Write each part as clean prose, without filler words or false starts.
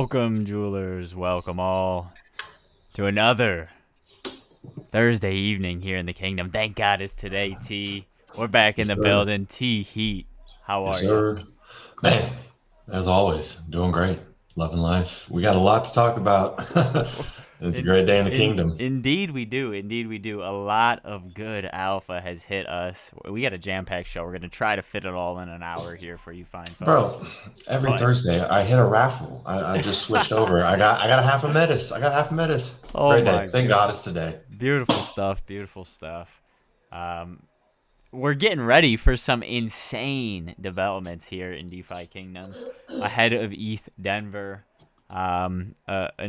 Welcome, jewelers. Welcome all to another Thursday evening here in the kingdom. Thank God it's today, T. We're back in Yes, the sir. building. T Heat. How Yes, are you? sir. Man, as always, doing great. Loving life. We got a lot to talk about. It's a In, great day in the kingdom. indeed we do. Indeed we do. A lot of good alpha has hit us. We got a jam-packed show. We're going to try to fit it all in an hour here for you fine folks. Bro, every But Thursday I hit a raffle. I just switched over. I got a half a metis. I got half a metis. oh Great my day. Thank God it's goodness. today. Beautiful stuff. Beautiful stuff. Um, we're getting ready for some insane developments here in DeFi Kingdom ahead of ETH Denver, an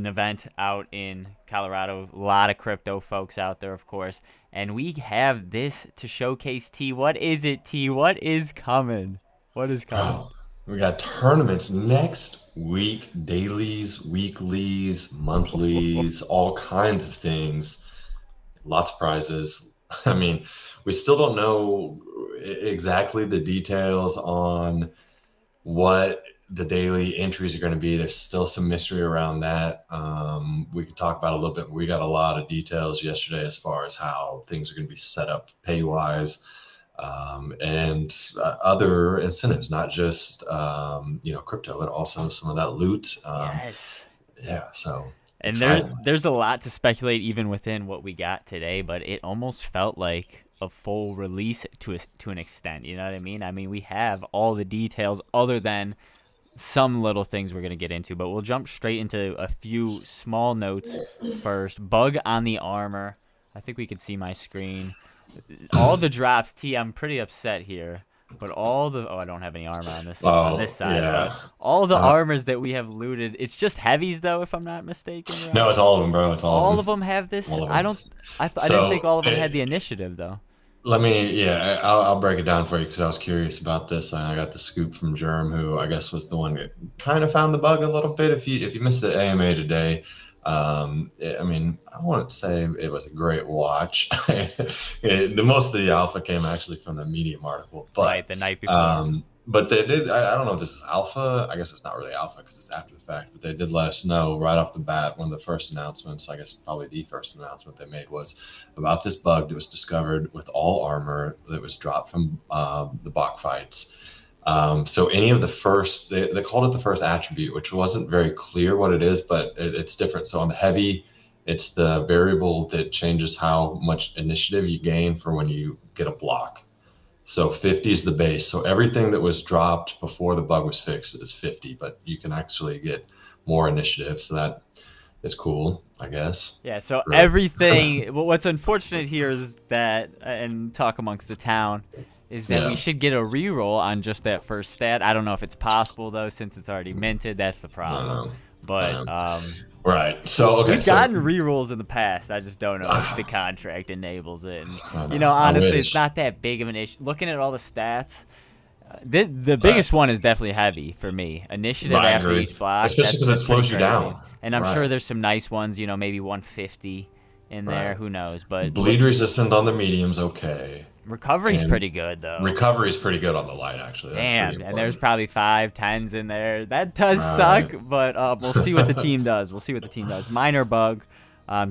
event out in Colorado. A lot of crypto folks out there, of course. And we have this to showcase, T. What is it, T? What is coming? What is coming? Bro, we got tournaments next week, dailies, weeklies, monthlies, all kinds of things. Lots of prizes. I mean, we still don't know exactly the details on what the daily entries are going to be. There's still some mystery around that. We could talk about a little bit. We got a lot of details yesterday as far as how things are going to be set up pay wise, and other incentives, not just crypto, but also some of that loot. Yes. Yeah, so And there's exciting. there's a lot to speculate even within what we got today, but it almost felt like a full release to an extent. You know what I mean? I mean, we have all the details other than some little things we're gonna get into, but we'll jump straight into a few small notes first. Bug on the armor. I think we can see my screen. All the drops, T. I'm pretty upset here. But all the I don't have any armor on this Oh side, but yeah. all the Uh, armors that we have looted, it's just heavies though, if I'm not mistaken, no, right? it's all of them, bro. It's all of All of them. them have this. All of I them. don't. I didn't think So all of them had the initiative though. let me, yeah, I'll break it down for you because I was curious about this, and I got the scoop from Germ, who I guess was the one that kind of found the bug a little bit. If you missed the AMA today, I mean, I wouldn't say it was a great watch. The most of the alpha came actually from the Medium article, Right, but the night before. um, but they did. I don't know if this is alpha. I guess it's not really alpha because it's after the fact. But they did let us know right off the bat. One of the first announcements, I guess probably the first announcement they made, was about this bug that was discovered with all armor that was dropped from the Bach fights. So any of the first, they called it the first attribute, which wasn't very clear what it is, but it's different. So on the heavy, it's the variable that changes how much initiative you gain for when you get a block. So 50 is the base. So everything that was dropped before the bug was fixed is 50, but you can actually get more initiative. So that is cool, I guess. Yeah. So Really. everything. Well, what's unfortunate here is that, and talk amongst the town, is that we Yeah. should get a reroll on just that first stat. I don't know if it's possible though, since it's already minted. That's the I don't problem. know. I But don't know. Right. So, okay. we've So gotten rerolls in the past. I just don't know if the contract enables it. And I you know. know, I honestly, it's wish. not that big of an issue. Looking at all the stats, the Right. biggest one is definitely heavy for me. Initiative I after agree. each block. Especially because it That's pretty slows you crazy. down. And I'm sure Right. there's some nice ones. You know, maybe 150 in there. Right. Who knows? But Bleed resistant on the medium's okay. recovery's And pretty good though. recovery is pretty good on the light, actually. That's pretty Damn, and there's important. probably 5 10s in there. That does suck, Right. but we'll see what the team does. We'll see what the team does. Minor bug.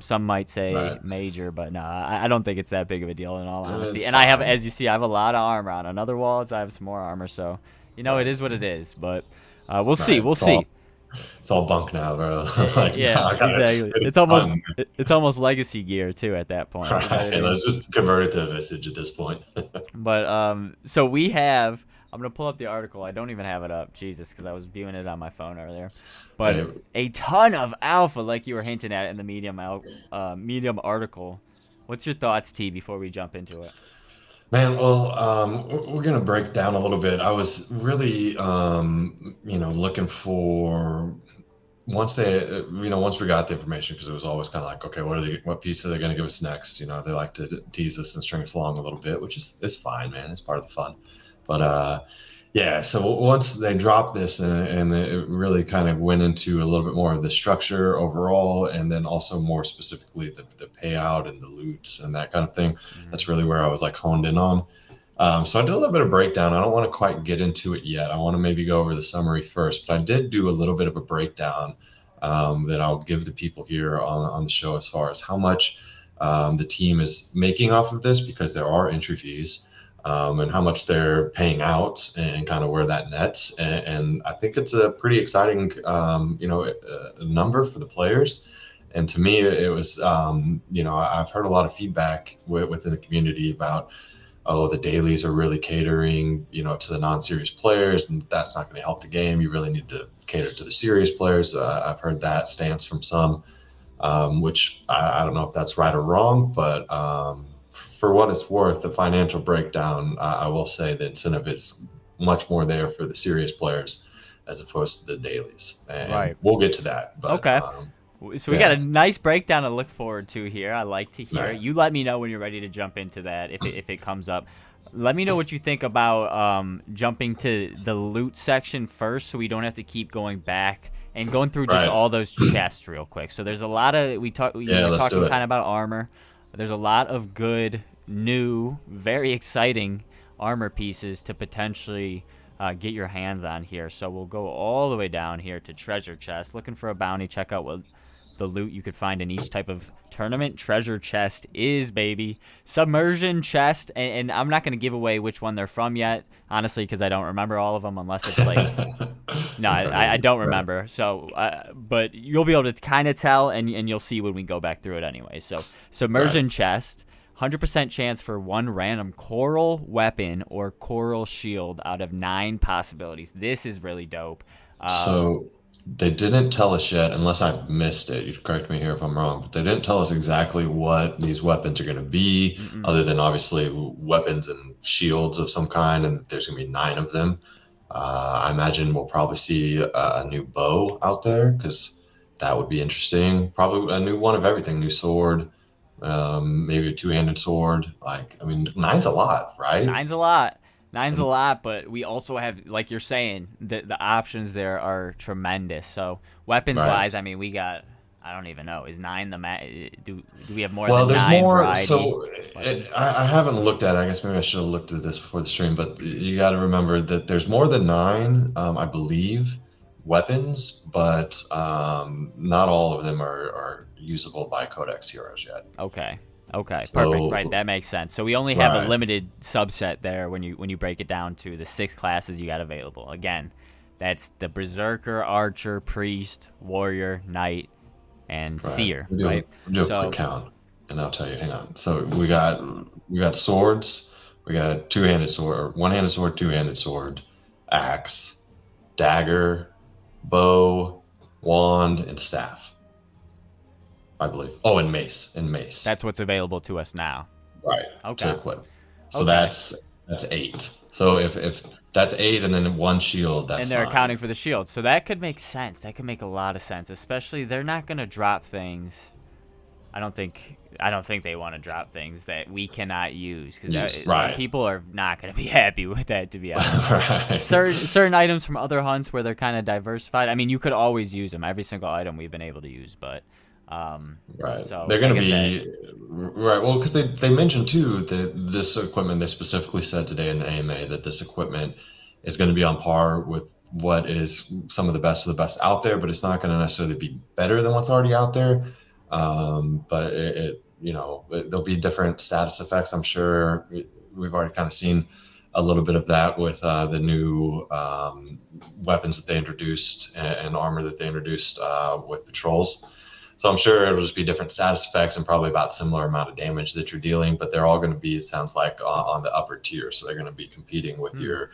Some might say Right. major, but no, I don't think it's that big of a deal in all honesty. It's And I have, fine. as you see, I have a lot of armor on. On other walls, I have some more armor, so you know it Right. is what it is. But we'll see, Right. we'll see. It's all bunk now, bro. Like, now Yeah, I gotta, exactly. it's fun. It's almost legacy gear too at that point. You know what I Right. mean? Let's just convert it to a visage at this point. But so we have. I'm gonna pull up the article. I don't even have it up, Jesus, because I was viewing it on my phone earlier. But Hey, a ton of alpha, like you were hinting at in the Medium article. What's your thoughts, T, before we jump into it? man, well, we're gonna break down a little bit. I was really, looking for once we got the information, because it was always kind of like, okay, what piece are they gonna give us next? They like to tease us and string us along a little bit, which is fine, man. It's part of the fun. But yeah, so once they dropped this, and it really kind of went into a little bit more of the structure overall, and then also more specifically the payout and the loots and that kind of thing. Mhm. That's really where I was like honed in on. So I did a little bit of breakdown. I don't want to quite get into it yet. I want to maybe go over the summary first, but I did do a little bit of a breakdown that I'll give the people here on the show as far as how much the team is making off of this, because there are entry fees, and how much they're paying out, and kind of where that nets. And I think it's a pretty exciting, number for the players. And to me, it was, I've heard a lot of feedback within the community about, oh, the dailies are really catering, to the non-serious players, and that's not going to help the game. You really need to cater to the serious players. I've heard that stance from some, which I don't know if that's right or wrong, but for what it's worth, the financial breakdown, I will say the incentive is much more there for the serious players as opposed to the dailies. And Right. we'll get to that. But, Okay. So we got a nice breakdown to look forward to here. I like to hear it. Right. You let me know when you're ready to jump into that if it comes up. Let me know what you think about jumping to the loot section first, so we don't have to keep going back and going through just Right. all those chests real quick. So there's a lot of we're talking let's do it. kind of about armor. There's a lot of good, new, very exciting armor pieces to potentially get your hands on here. So we'll go all the way down here to treasure chest, looking for a bounty. Check out what the loot you could find in each type of tournament. Treasure chest is, baby. Submersion chest, and I'm not going to give away which one they're from yet, honestly, because I don't remember all of them, unless it's like no, I don't remember. So but you'll be able to kind of tell, and you'll see when we go back through it anyway. So submersion chest, 100% chance for one random coral weapon or coral shield out of 9 possibilities. This is really dope. So they didn't tell us yet, unless I missed it. You correct me here if I'm wrong, but they didn't tell us exactly what these weapons are going to be, other than obviously weapons and shields of some kind, and there's going to be 9 of them. I imagine we'll probably see a new bow out there, because that would be interesting. Probably a new one of everything, new sword, maybe a 2-handed sword. Like, I mean, 9's a lot, right? 9's a lot. 9's a lot, but we also have, like you're saying, the options there are tremendous. So weapons-wise, I mean, we got, I don't even know, is 9 the do we have more Well, than there's 9 more. variety? So I haven't looked at it. I guess maybe I should have looked at this before the stream, but you got to remember that there's more than 9, I believe, weapons, but not all of them are usable by Codex heroes yet. Okay, perfect. So- Right, that makes sense. So we only have a Right. limited subset there when you break it down to the 6 classes you got available. Again, that's the Berserker, Archer, Priest, Warrior, Knight, and Seer, We'll do, right? we'll do a quick count, and I'll tell you. Hang on. So we got swords. We got 2-handed sword, 1-handed sword, 2-handed sword, axe, dagger, bow, wand, and staff, I believe. Oh, and mace. That's what's available to us now. right. Okay. To equip. So Okay. that's 8. So if that's 8, and then 1 shield, that's And they're 9. accounting for the shield. So that could make sense. That could make a lot of sense. Especially they're not gonna drop things. I don't think they want to drop things that we cannot use, because right. people are not gonna be happy with that, to be honest. Right. Certain items from other hunts where they're kind of diversified. I mean, you could always use them. Every single item we've been able to use, but Right. So, They're going to like I be right. Well, because they mentioned too that this equipment, they specifically said today in the AMA that this equipment is going to be on par with what is some of the best out there, but it's not going to necessarily be better than what's already out there. But there'll be different status effects. I'm sure we've already kind of seen a little bit of that with the new weapons that they introduced and armor that they introduced with patrols. So I'm sure it'll just be different status effects and probably about similar amount of damage that you're dealing, but they're all going to be, it sounds like, on the upper tier. So they're going to be competing with your,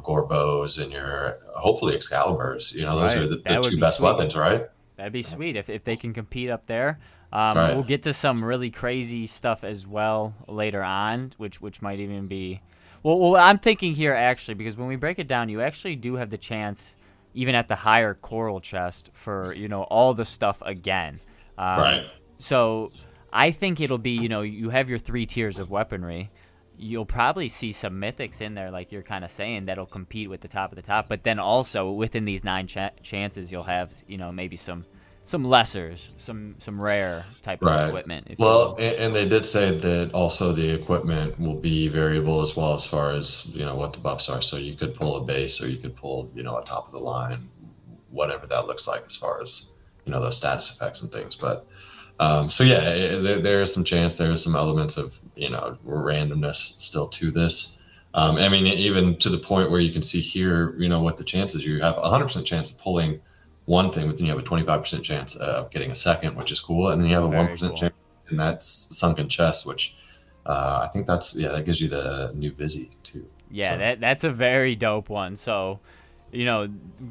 gore bows and your hopefully Excaliburs. Those are the 2 best weapons, right? That'd be sweet if they can compete up there. Right. We'll get to some really crazy stuff as well later on, which might even be. Well, I'm thinking here actually, because when we break it down, you actually do have the chance, even at the higher coral chest, for all the stuff again. Right. So I think it'll be, you have your 3 tiers of weaponry. You'll probably see some mythics in there, like you're kind of saying, that'll compete with the top of the top. But then also within these 9 chances, you'll have maybe some some lessers, some rare type of Right. equipment. If you Well, will. and they did say that also the equipment will be variable as well as far as, what the buffs are. So you could pull a base or you could pull, a top of the line, whatever that looks like as far as, those status effects and things. But so yeah, there is some chance, there is some elements of, randomness still to this. I mean, even to the point where you can see here, what the chances, you have a 100% chance of pulling one thing, but then you have a 25% chance of getting a second, which is cool. And then you have a Very 1% cool. chance, and that's sunken chest, which I think that gives you the new Vizzy too. Yeah, So, that's a very dope one. So,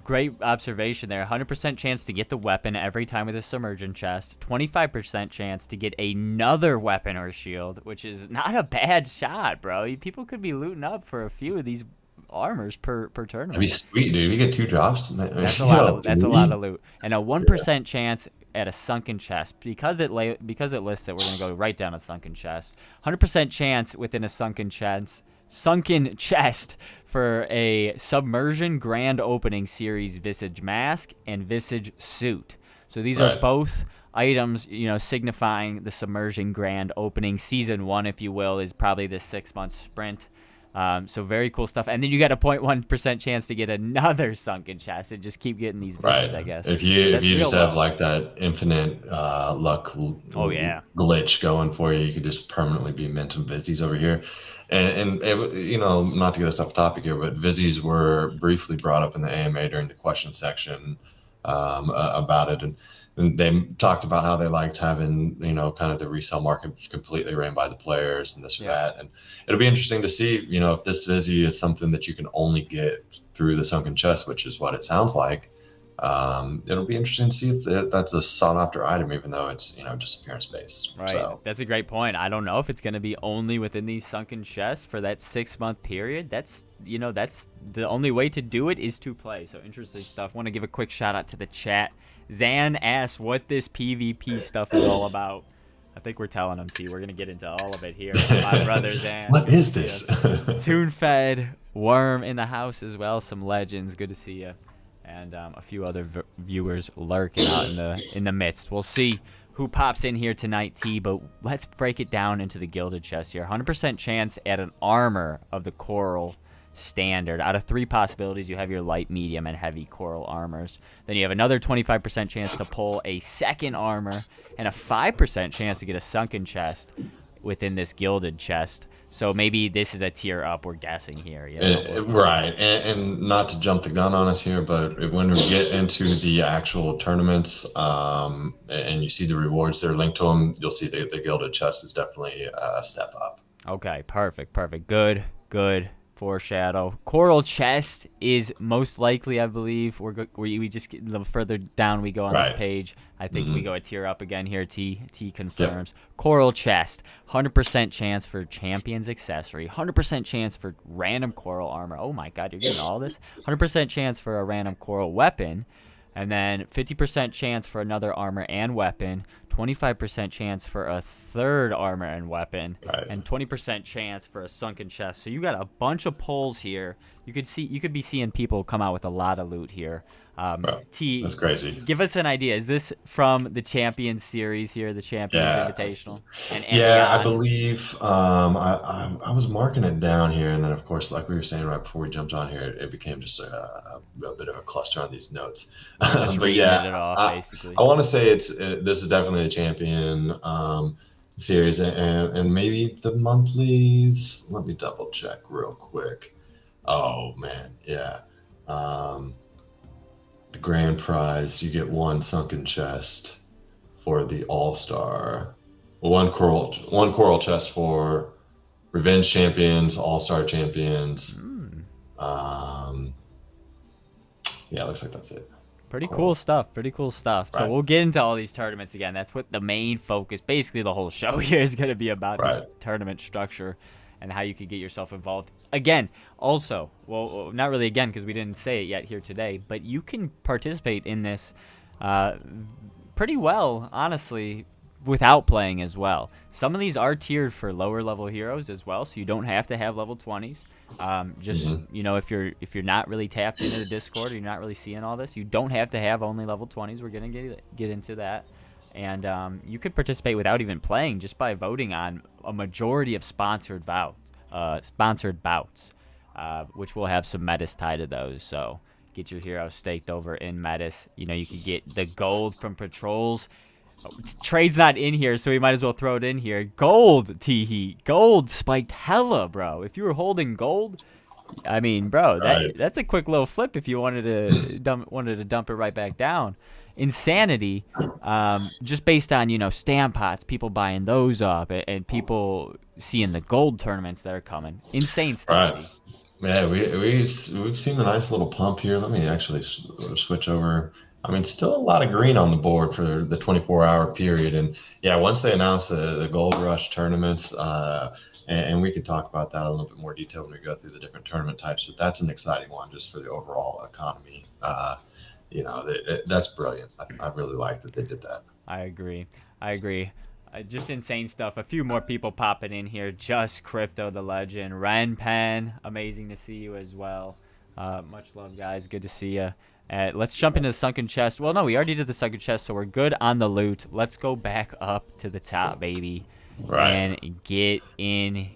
great observation there. 100% chance to get the weapon every time with a submergent chest. 25% chance to get another weapon or shield, which is not a bad shot, bro. People could be looting up for a few of these armors per tournament. that'd be sweet, dude. We get 2 drops. That's a lot of loot, and a 1% chance at a sunken chest because it lists that we're gonna go right down a sunken chest. 100% chance within a sunken chest for a submersion grand opening series visage mask and visage suit. So these are both items, signifying the submersion grand opening. Season 1, if you will, is probably the 6-month sprint. So very cool stuff. And then you got a 0.1% chance to get another sunken chest and just keep getting these vises, I guess. If you just have like that infinite luck glitch going for you, you could just permanently be minting Vizzies over here. And not to get us off topic here, but Vizzies were briefly brought up in the AMA during the question section about it. And they talked about how they liked having, kind of the resale market completely ran by the players and this or that. And it'll be interesting to see, if this Vizzy is something that you can only get through the sunken chest, which is what it sounds like. It'll be interesting to see if that's a sought after item, even though it's, just appearance based. Right. So. That's a great point. I don't know if it's going to be only within these sunken chests for that 6-month period. That's the only way to do it is to play. So interesting stuff. Want to give a quick shout out to the chat. Zan asked what this PvP stuff is all about. I think we're telling him, T. We're going to get into all of it here. My brother, Zan. What is this? Tune-fed Worm in the house as well. Some legends. Good to see you. And a few other viewers lurking out in the midst. We'll see who pops in here tonight, T. But let's break it down into the gilded chest here. 100% chance at an armor of the coral standard. Out of 3 possibilities, you have your light, medium, and heavy coral armors. Then you have another 25% chance to pull a second armor and a 5% chance to get a sunken chest within this gilded chest. So maybe this is a tier up, we're guessing here. Right. And not to jump the gun on us here, but when we get into the actual tournaments and you see the rewards that are linked to them, you'll see the gilded chest is definitely a step up. Okay, perfect. Good foreshadow. Coral chest is most likely, I believe. We just get a little further down we go on this page. I think we go a tier up again here. T confirms. Yep. Coral chest, 100% chance for champion's accessory, 100% chance for random coral armor. Oh my god, you're getting all this. 100% chance for a random coral weapon. And then 50% chance for another armor and weapon, 25% chance for a third armor and weapon, and 20% chance for a sunken chest. So you got a bunch of pulls here. You could be seeing people come out with a lot of loot here. T, that's crazy. Give us an idea. Is this from the Champions series here, the Champions Invitational? And I believe I was marking it down here, and then of course, like we were saying right before we jumped on here, it became just a bit of a cluster on these notes. But yeah, it off, basically. I want to say this is definitely the Champion series, and maybe the monthlies. Let me double check real quick. Oh man, yeah. The grand prize, you get 1 sunken chest for the all-star. One coral chest for Revenge Champions, All-Star Champions. Yeah, it looks like that's it. Pretty cool stuff. So we'll get into all these tournaments again. That's what the main focus, basically the whole show here is going to be about, this tournament structure and how you could get yourself involved. Again, also, well, not really again because we didn't say it yet here today, but you can participate in this pretty well, honestly, without playing as well. Some of these are tiered for lower level heroes as well, so you don't have to have level 20s. Just if you're not really tapped into the Discord, or you're not really seeing all this, you don't have to have only level 20s. We're gonna get into that, and you could participate without even playing just by voting on a majority of sponsored bouts, which will have some metas tied to those. So get your hero staked over in metas. You could get the gold from patrols. Trade's not in here, so we might as well throw it in here. Gold, T-Heat. Gold spiked hella, bro. If you were holding gold, I mean, bro, that's a quick little flip if you wanted to dump it right back down. Insanity, just based on, stamp pots, people buying those up, and people seeing the gold tournaments that are coming. Insane stuff. Right. Yeah, we've seen a nice little pump here. Let me actually switch over. I mean, still a lot of green on the board for the 24-hour period. And yeah, once they announced the Gold Rush tournaments, and we could talk about that a little bit more detail when we go through the different tournament types, but that's an exciting one just for the overall economy. That's brilliant. I really like that they did that. I agree. Just insane stuff. A few more people popping in here. Just Crypto the Legend. Ren Pen, amazing to see you as well. Much love, guys. Good to see you. Let's jump into the sunken chest. Well, no, we already did the sunken chest, so we're good on the loot. Let's go back up to the top, baby, and get into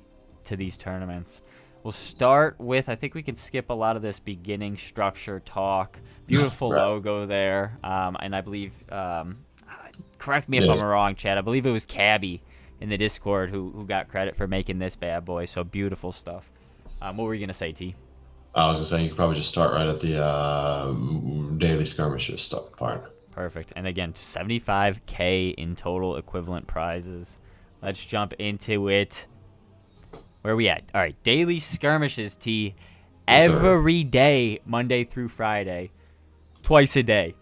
these tournaments. We'll start with, I think we can skip a lot of this beginning structure talk. Beautiful logo there, and I believe, correct me if I'm wrong, Chad, I believe it was Cabby in the Discord who got credit for making this bad boy, so beautiful stuff. What were you going to say, T? I was going to say you could probably just start right at the daily skirmishes part. Perfect. And again, 75K in total equivalent prizes. Let's jump into it. Where are we at? All right, daily skirmishes, T. Every day, Monday through Friday, twice a day.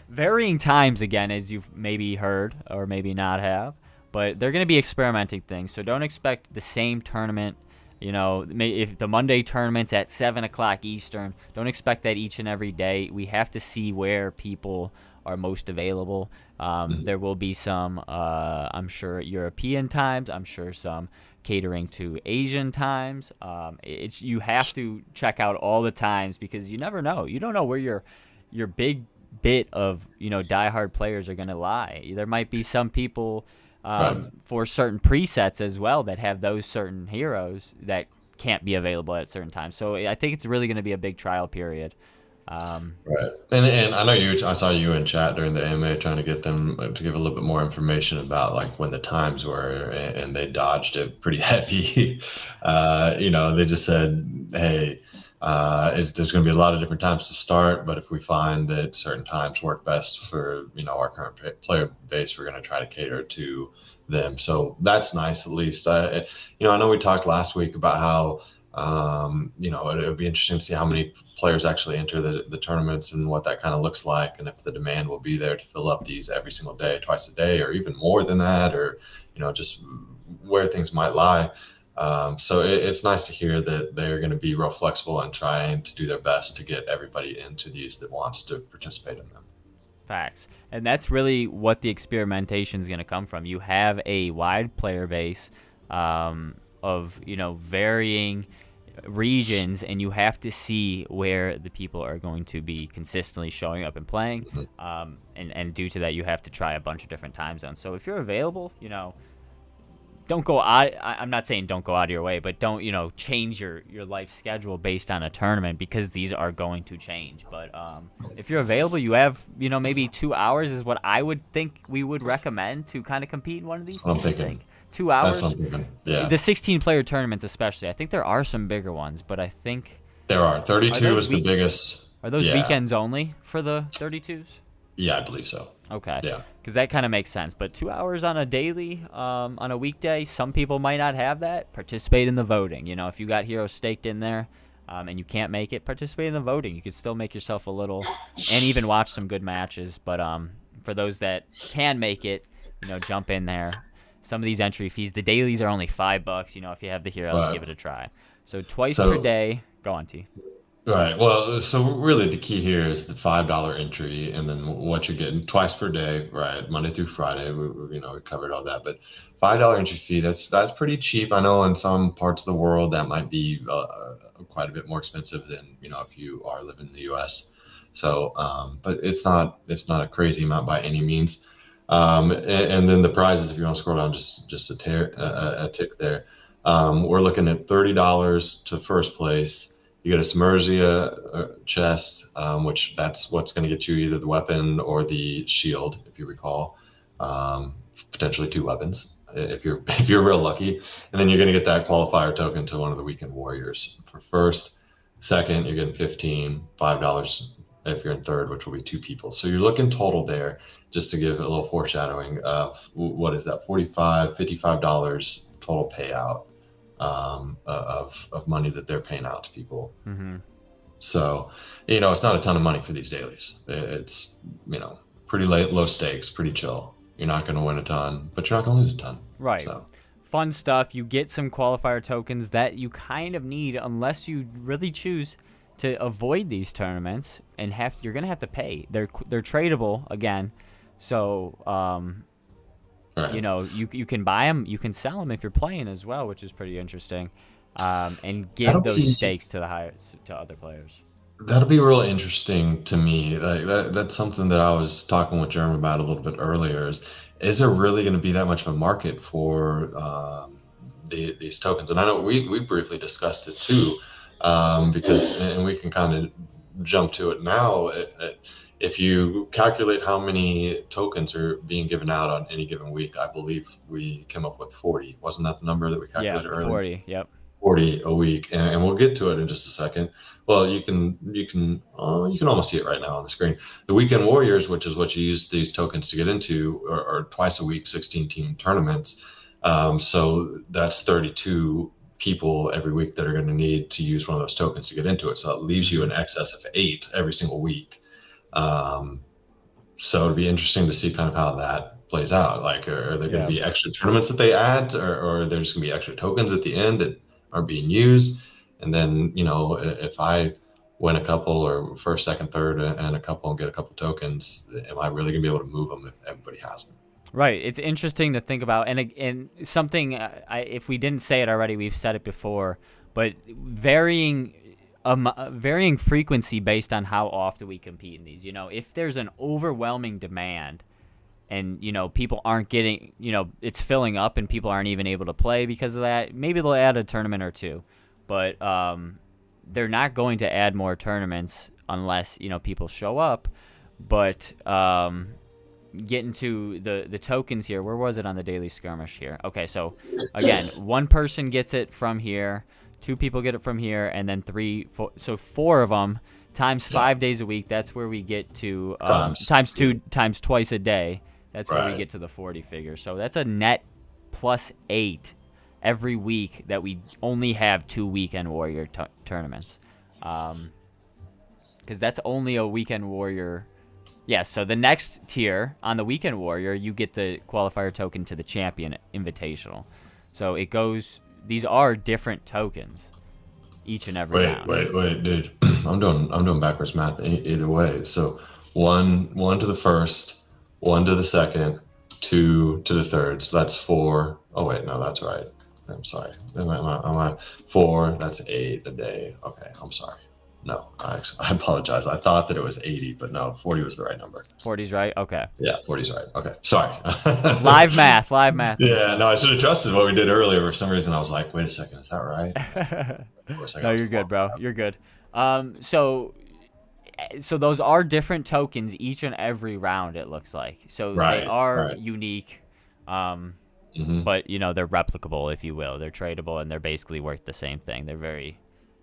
Varying times, again, as you've maybe heard or maybe not have. But they're going to be experimenting things, so don't expect the same tournament. If the Monday tournament's at 7 o'clock Eastern, don't expect that each and every day. We have to see where people are most available. There will be some, I'm sure, European times. I'm sure some catering to Asian times. You have to check out all the times because you never know. You don't know where your big bit of diehard players are going to lie. There might be some people for certain presets as well that have those certain heroes that can't be available at certain times. So I think it's really going to be a big trial period. Right. And I know I saw you in chat during the AMA trying to get them to give a little bit more information about like when the times were, and they dodged it pretty heavy. They just said, hey, there's going to be a lot of different times to start, but if we find that certain times work best for our current player base, we're going to try to cater to them. So that's nice, at least. I know we talked last week about how it would be interesting to see how many players actually enter the tournaments and what that kind of looks like, and if the demand will be there to fill up these every single day, twice a day, or even more than that, or just where things might lie. So it's nice to hear that they're going to be real flexible and trying to do their best to get everybody into these that wants to participate in them. Facts. And that's really what the experimentation is going to come from. You have a wide player base of varying regions, and you have to see where the people are going to be consistently showing up and playing. And due to that, you have to try a bunch of different time zones. So if you're available, don't go out. I'm not saying don't go out of your way, but don't change your life schedule based on a tournament, because these are going to change. But if you're available, you have maybe 2 hours is what I would think we would recommend to kind of compete in one of these. I'm thinking 2 hours. That's what I'm thinking. Yeah. The 16-player tournaments, especially. I think there are some bigger ones, but I think there are. 32 is the biggest. Are those weekends only for the 32s? Yeah, I believe so. Okay. Yeah. Because that kind of makes sense. But 2 hours on a daily, on a weekday, some people might not have that. Participate in the voting. If you got heroes staked in there and you can't make it, participate in the voting. You could still make yourself a little, and even watch some good matches. But for those that can make it, jump in there. Some of these entry fees, the dailies are only $5. If you have the heroes, give it a try. So twice per day. Go on, T. Right. Well, so really the key here is the $5 entry, and then what you're getting twice per day, right? Monday through Friday. We covered all that, but $5 entry fee. That's pretty cheap. I know in some parts of the world that might be quite a bit more expensive than if you are living in the U.S. So, but it's not a crazy amount by any means. And then the prizes, if you want to scroll down just a tick there, we're looking at $30 to first place. You get a Smurgia chest, which that's what's going to get you either the weapon or the shield, if you recall. Potentially two weapons if you're if you're real lucky, and then you're going to get that qualifier token to one of the weekend warriors for first. Second, you're getting 15, $5 if you're in third, which will be two people. So you're looking total there, just to give a little foreshadowing of what is that, $55 total payout of money that they're paying out to people. Mm-hmm. So, it's not a ton of money for these dailies. It's, pretty low stakes, pretty chill. You're not going to win a ton, but you're not going to lose a ton. Right. So. Fun stuff. You get some qualifier tokens that you kind of need unless you really choose to avoid these tournaments, and you're going to have to pay. They're tradable again. So, Right. you can buy them, you can sell them if you're playing as well, which is pretty interesting. And give those stakes to other players. That'll be real interesting to me. Like that's something that I was talking with Jeremy about a little bit earlier. Is there really going to be that much of a market for these tokens? And I know we briefly discussed it too, because and we can kind of jump to it now. If you calculate how many tokens are being given out on any given week, I believe we came up with 40. Wasn't that the number that we calculated earlier? 40. Yep. 40 a week, and we'll get to it in just a second. Well, you can almost see it right now on the screen. The Weekend Warriors, which is what you use these tokens to get into, are twice a week, 16-team tournaments. So that's 32 people every week that are going to need to use one of those tokens to get into it. So it leaves you in excess of 8 every single week. So it'd be interesting to see kind of how that plays out. Like, are there going to be extra tournaments that they add, or are there just going to be extra tokens at the end that are being used? And then, if I win a couple, or first, second, third, and a couple, and get a couple tokens, am I really going to be able to move them if everybody has them? Right. It's interesting to think about, and something. If we didn't say it already, we've said it before. But varying frequency based on how often we compete in these. If there's an overwhelming demand, and people aren't getting, it's filling up, and people aren't even able to play because of that, maybe they'll add a tournament or two. But they're not going to add more tournaments unless people show up. But getting to the tokens here, where was it on the daily skirmish here? Okay, so again, one person gets it from here, two people get it from here, and then so 4 of them times 5 days a week. That's where we get to times 2 times twice a day. That's where we get to the 40 figure. So that's a net plus 8 every week that we only have 2 Weekend Warrior tournaments. Because that's only a Weekend Warrior. Yeah, so the next tier on the Weekend Warrior, you get the qualifier token to the Champion Invitational. So it goes, these are different tokens each and every round. Wait, dude. I'm doing backwards math either way. So one to the first, 1 to the second, 2 to the third. So that's 4. Oh wait, no, that's right. I'm sorry. Am I 4? That's 8 a day. Okay, I'm sorry. No, I apologize. I thought that it was 80, but no, 40 was the right number. 40's right? Okay. Yeah, 40's right. Okay, sorry. Live math. Yeah, no, I should have trusted what we did earlier. For some reason, I was like, wait a second, is that right? No, you're good, bro. You're good. So those are different tokens each and every round, it looks like. So they are unique, but, they're replicable, if you will. They're tradable, and they're basically worth the same thing. They're very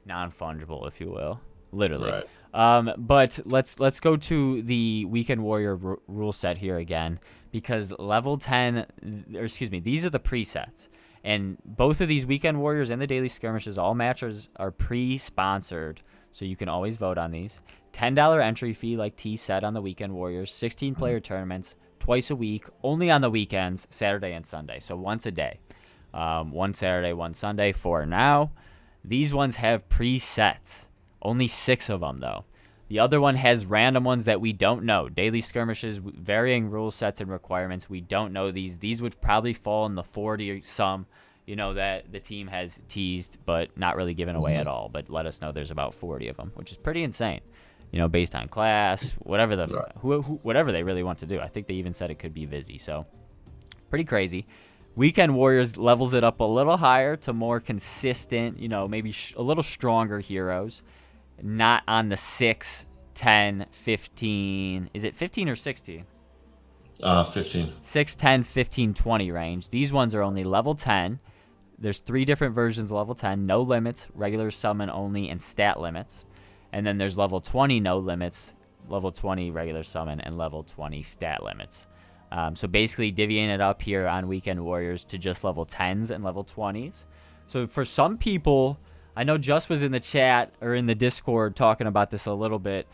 non-fungible, if you will. Literally. Right. But let's go to the Weekend Warrior rule set here again, because level 10, these are the presets. And both of these Weekend Warriors and the Daily Skirmishes, all matches are pre-sponsored, so you can always vote on these. $10 entry fee, like T said, on the Weekend Warriors. 16-player tournaments, twice a week, only on the weekends, Saturday and Sunday. So once a day. 1 Saturday, 1 Sunday for now. These ones have presets Only 6 of them, though. The other one has random ones that we don't know. Daily skirmishes, varying rule sets and requirements. We don't know these. These would probably fall in the 40 or some, that the team has teased, but not really given away at all. But let us know there's about 40 of them, which is pretty insane. Based on class, whatever whatever they really want to do. I think they even said it could be Vizzy. So pretty crazy. Weekend Warriors levels it up a little higher to more consistent, maybe a little stronger heroes. Not on the 6, 10, 15. Is it 15 or 16? 15. 6, 10, 15, 20 range. These ones are only level 10. There's 3 different versions of level 10. No limits, regular summon only, and stat limits. And then there's level 20 no limits, level 20 regular summon, and level 20 stat limits. So basically divvying it up here on Weekend Warriors to just level 10s and level 20s. So for some people, I know Juss was in the chat or in the Discord talking about this a little bit.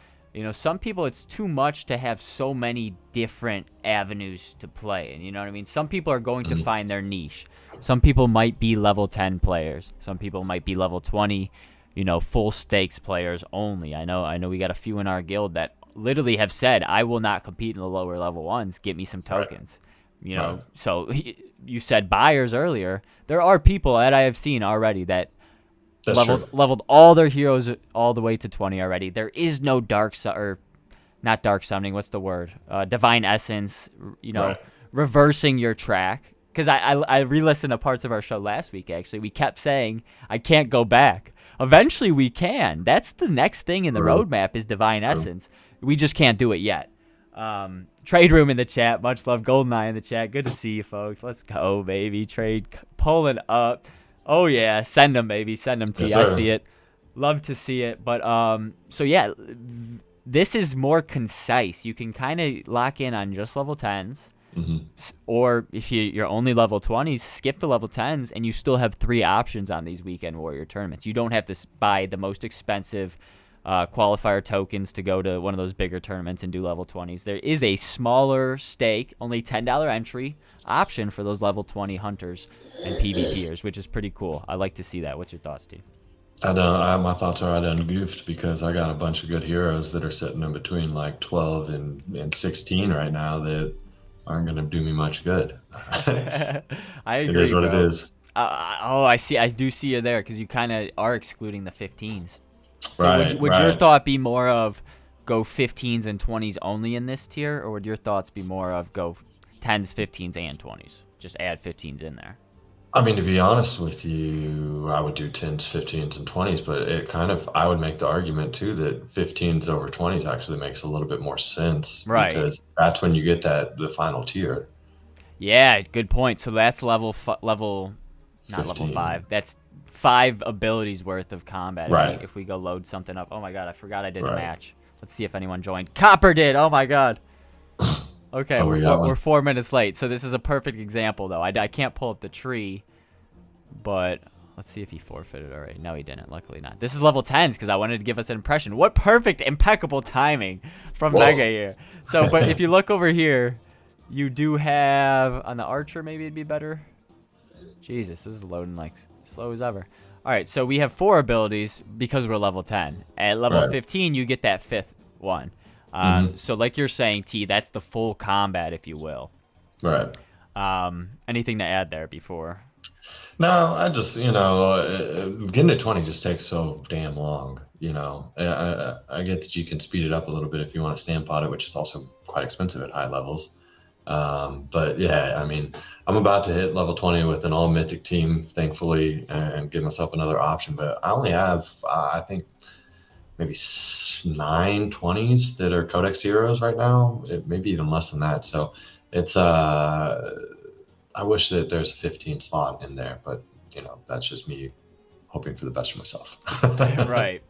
Some people, it's too much to have so many different avenues to play. And you know what I mean? Some people are going to find their niche. Some people might be level 10 players. Some people might be level 20, full stakes players only. I know we got a few in our guild that literally have said, I will not compete in the lower level ones. Get me some tokens. Right. So you said buyers earlier. There are people that I have seen already that leveled all their heroes all the way to 20 already. There is no not dark summoning. What's the word? Divine essence. Reversing your track. Because I re-listened to parts of our show last week. Actually, we kept saying I can't go back. Eventually, we can. That's the next thing in the roadmap is divine essence. We just can't do it yet. Trade room in the chat. Much love. Goldeneye in the chat. Good to see you, folks. Let's go, baby. Trade pulling up. Oh, yeah. Send them, baby. Send them, T. Yes, I sir. see it. Love to see it. But, so, yeah, this is more concise. You can kind of lock in on just level 10s. Or if you're only level 20s, skip the level 10s, and you still have 3 options on these Weekend Warrior tournaments. You don't have to buy the most expensive qualifier tokens to go to one of those bigger tournaments and do level 20s. There is a smaller stake, only $10 entry option for those level 20 hunters and PvPers, which is pretty cool. I like to see that. What's your thoughts, Steve? My thoughts are I done goofed because I got a bunch of good heroes that are sitting in between like 12 and 16 right now that aren't going to do me much good. I agree, It is what bro. it is. I see. I do see you there because you kind of are excluding the 15s. So Right. would your thought be more of go 15s and 20s only in this tier, or would your thoughts be more of go 10s, 15s, and 20s? Just add 15s in there. I mean, to be honest with you, I would do 10s, 15s, and 20s, but I would make the argument too that 15s over 20s actually makes a little bit more sense. Right. Because that's when you get the final tier. Yeah, good point. So that's level 5. That's 5 abilities worth of combat. Right. If we go load something up. Oh my god, I forgot I did a match. Let's see if anyone joined. Copper did. Oh my god. Okay, we're 4 minutes late. So this is a perfect example, though. I can't pull up the tree, but let's see if he forfeited already. No, he didn't. Luckily not. This is level 10s because I wanted to give us an impression. What perfect, impeccable timing from Mega here. So, but if you look over here, you do have on the Archer. Maybe it'd be better. Jesus, this is loading like slow as ever. All right, so we have 4 abilities because we're level 10. At level 15, you get that 5th one. So like you're saying, T, that's the full combat, if you will. Right. Anything to add there before? No, I just, getting to 20 just takes so damn long, I get that you can speed it up a little bit if you want to stand pot it, which is also quite expensive at high levels. But yeah, I mean, I'm about to hit level 20 with an all mythic team, thankfully, and give myself another option. But I only have, I think, maybe 9 20s that are Codex heroes right now, maybe even less than that. So it's, I wish that there's a 15 slot in there, but that's just me hoping for the best for myself. Right.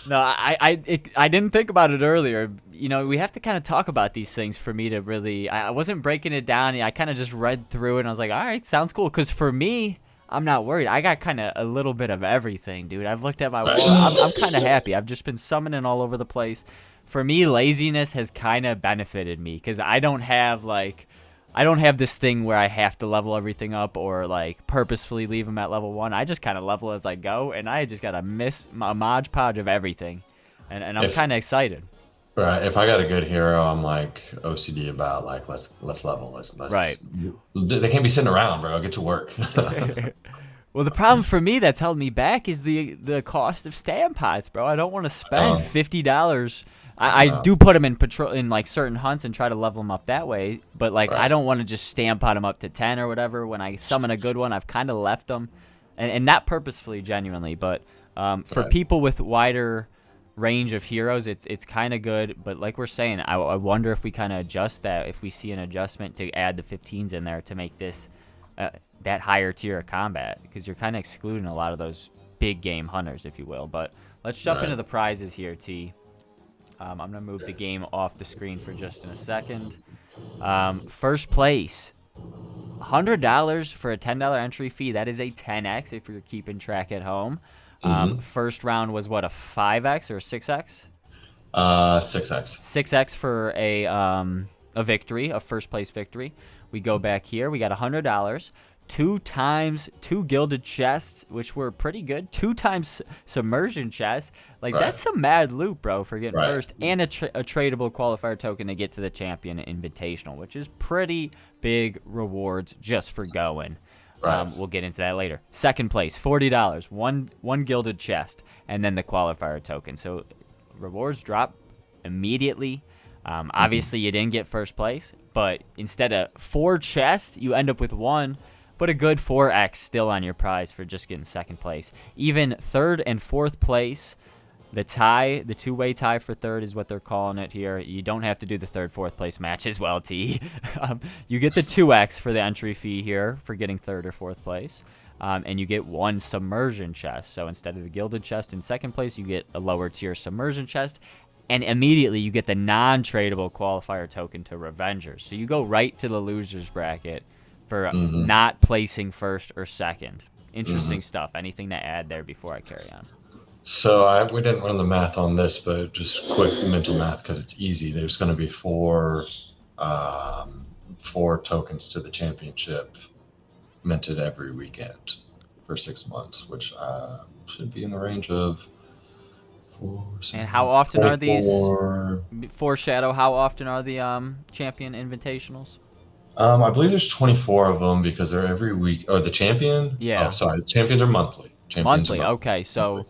No, I didn't think about it earlier. We have to kind of talk about these things for me to really. I wasn't breaking it down. I kind of just read through it and I was like, all right, sounds cool. Because for me, I'm not worried. I got kind of a little bit of everything, dude. I've looked at my wall. I'm kind of happy. I've just been summoning all over the place. For me, laziness has kind of benefited me because I don't have like I don't have this thing where I have to level everything up or like purposefully leave them at level 1. I just kind of level as I go, and I just got a Mod Podge of everything, and I'm kind of excited. Right. If I got a good hero, I'm like OCD about like let's level. Let's Right. they can't be sitting around, bro. Get to work. Well, the problem for me that's held me back is the cost of stamp pots, bro. I don't want to spend $50. I do put them in patrol in like certain hunts and try to level them up that way, but like I don't want to just stamp pot them up to 10 or whatever. When I summon a good one, I've kind of left them, and not purposefully, genuinely, but for people with wider range of heroes, it's kind of good. But like we're saying, I wonder if we kind of adjust that, if we see an adjustment to add the 15s in there to make this that higher tier of combat, because you're kind of excluding a lot of those big game hunters, if you will. But let's jump into the prizes here, T. I'm going to move the game off the screen for just in a second. First place, $100 for a $10 entry fee. That is a 10x if you're keeping track at home. First round was what, a 5x or a 6x? 6x. 6x for a victory, a first place victory. We go back here. We got $100. 2 times 2 gilded chests, which were pretty good. 2 times submersion chests. Like, that's some mad loot, bro, for getting first. And a tradable qualifier token to get to the champion invitational, which is pretty big rewards just for going. We'll get into that later. Second place, $40. One gilded chest, and then the qualifier token. So rewards drop immediately. Obviously, you didn't get first place, but instead of 4 chests, you end up with 1. But a good 4x still on your prize for just getting second place. Even third and fourth place, the tie, the 2-way tie for third is what they're calling it here. You don't have to do the third, fourth place match as well, T. You get the 2x for the entry fee here for getting third or fourth place. And you get 1 submersion chest. So instead of the gilded chest in second place, you get a lower tier submersion chest. And immediately you get the non-tradable qualifier token to Revengers. So you go right to the losers bracket for not placing first or second. Interesting stuff. Anything to add there before I carry on? So we didn't run the math on this, but just quick mental math because it's easy. There's going to be 4 tokens to the championship minted every weekend for 6 months, which should be in the range of 4. And how often are these? Foreshadow. How often are the champion invitationals? I believe there's 24 of them because they're every week. Oh, the champion? Yeah. Oh, sorry. Champions are monthly. Monthly. Okay. So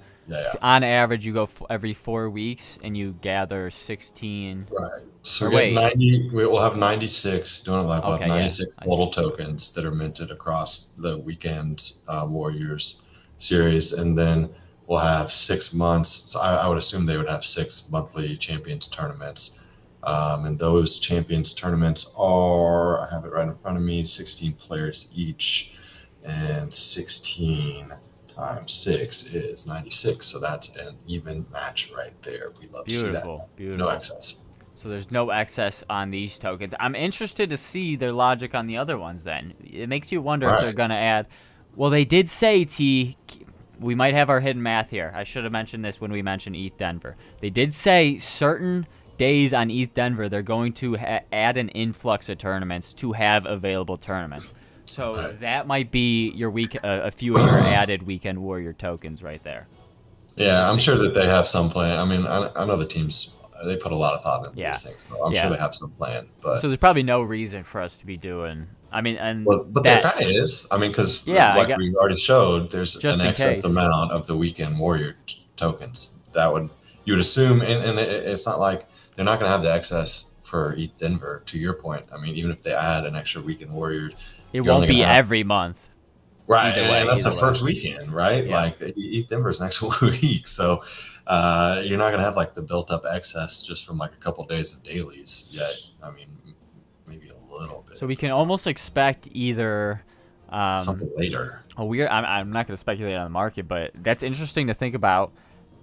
on average, you go every 4 weeks and you gather 16. Right. So we'll have 96. Doing it like 96 total tokens that are minted across the weekend Warriors series, and then we'll have 6 months. So I would assume they would have 6 monthly champions tournaments. And those champions tournaments are, I have it right in front of me, 16 players each, and 16 times 6 is 96. So that's an even match right there. We love to see that. Beautiful. No excess. So there's no excess on these tokens. I'm interested to see their logic on the other ones then. It makes you wonder if they're going to add. Well, they did say, T, we might have our hidden math here. I should have mentioned this when we mentioned ETH Denver. They did say certain days on ETH Denver, they're going to add an influx of tournaments to have available tournaments. So that might be your a few of your added weekend warrior tokens right there. Yeah, I'm sure that they have some plan. I mean, I know the teams, they put a lot of thought into these things. So I'm sure they have some plan. But so there's probably no reason for us to be doing. I mean, and but there kind of is. I mean, because like we already showed, there's an excess amount of the weekend warrior tokens that you would assume, and it's not like they're not going to have the excess for ETH Denver. To your point, I mean, even if they add an extra weekend warrior, it won't be every month. Right, and that's the first weekend, right? Yeah. Like ETH Denver's next week, so you're not going to have like the built-up excess just from like a couple days of dailies yet. I mean, maybe a little bit. So we can almost expect either something later. I'm not going to speculate on the market, but that's interesting to think about.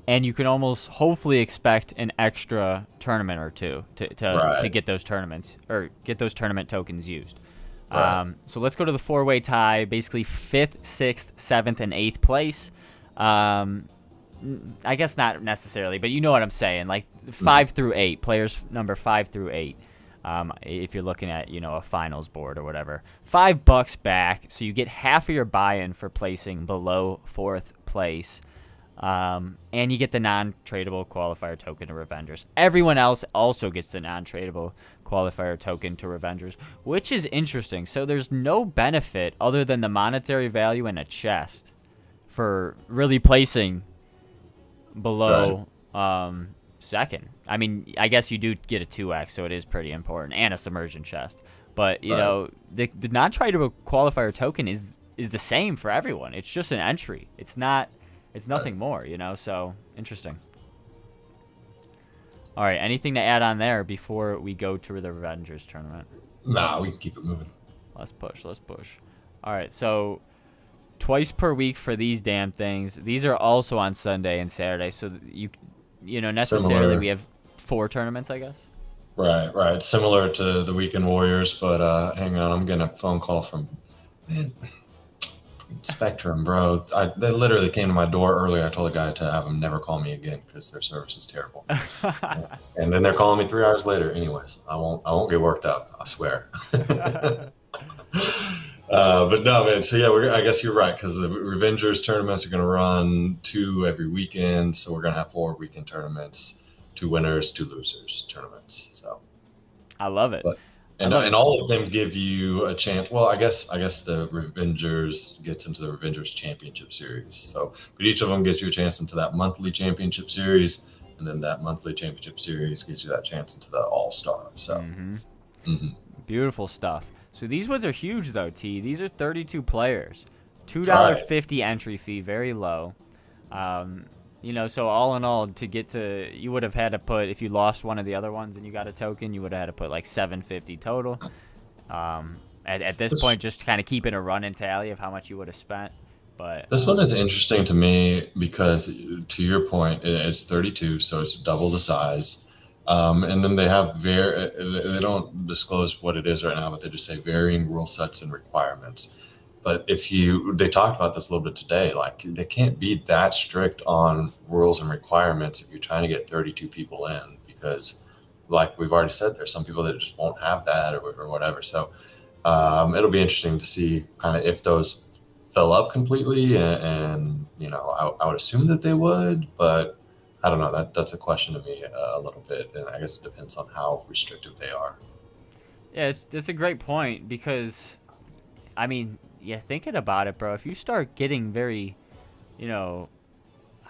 And you can almost hopefully expect an extra tournament or two to get those tournaments or get those tournament tokens used. So let's go to the 4-way tie, basically 5th, 6th, 7th, and 8th place. I guess not necessarily, but you know what I'm saying. Like 5 through 8, players number 5 through 8. If you're looking at, a finals board or whatever, $5 back, so you get half of your buy-in for placing below 4th place, and you get the non-tradable qualifier token to Revengers. Everyone else also gets the non-tradable qualifier token to Revengers, which is interesting. So there's no benefit other than the monetary value and a chest for really placing below second. I mean, I guess you do get a 2x, so it is pretty important, and a submersion chest. But the non-tradable qualifier token is the same for everyone. It's just an entry. It's nothing more. So interesting. All right, anything to add on there before we go to the Revengers tournament? Nah, we can keep it moving. Let's push. All right, so twice per week for these damn things. These are also on Sunday and Saturday, so necessarily Similar. we have 4 tournaments, I guess. Right. Similar to the Weekend Warriors, but hang on, I'm getting a phone call from Spectrum, bro. They literally came to my door earlier. I told the guy to have them never call me again because their service is terrible. And then they're calling me 3 hours later. Anyways, I won't get worked up. I swear. But no, man. So yeah, I guess you're right, because the Revengers tournaments are going to run 2 every weekend. So we're going to have 4 weekend tournaments, 2 winners, 2 losers tournaments. So I love it. And all of them give you a chance. Well, I guess the Revengers gets into the Revengers Championship Series. So, but each of them gets you a chance into that monthly championship series, and then that monthly championship series gets you that chance into the All-Star. So, Beautiful stuff. So these ones are huge, though, T. These are 32 players, $2.50 entry fee, very low. So all in all, you would have had to put, if you lost one of the other ones and you got a token, you would have had to put like $750 total. At this point, just kind of keeping a running tally of how much you would have spent. But this one is interesting to me because, to your point, it's 32, so it's double the size. And then they have they don't disclose what it is right now, but they just say varying rule sets and requirements. But they talked about this a little bit today, like they can't be that strict on rules and requirements if you're trying to get 32 people in, because like we've already said, there's some people that just won't have that or whatever. So it'll be interesting to see kind of if those fill up completely, and I would assume that they would, but I don't know. That's a question to me a little bit, and I guess it depends on how restrictive they are. Yeah, it's a great point, because I mean, thinking about it, bro, if you start getting very,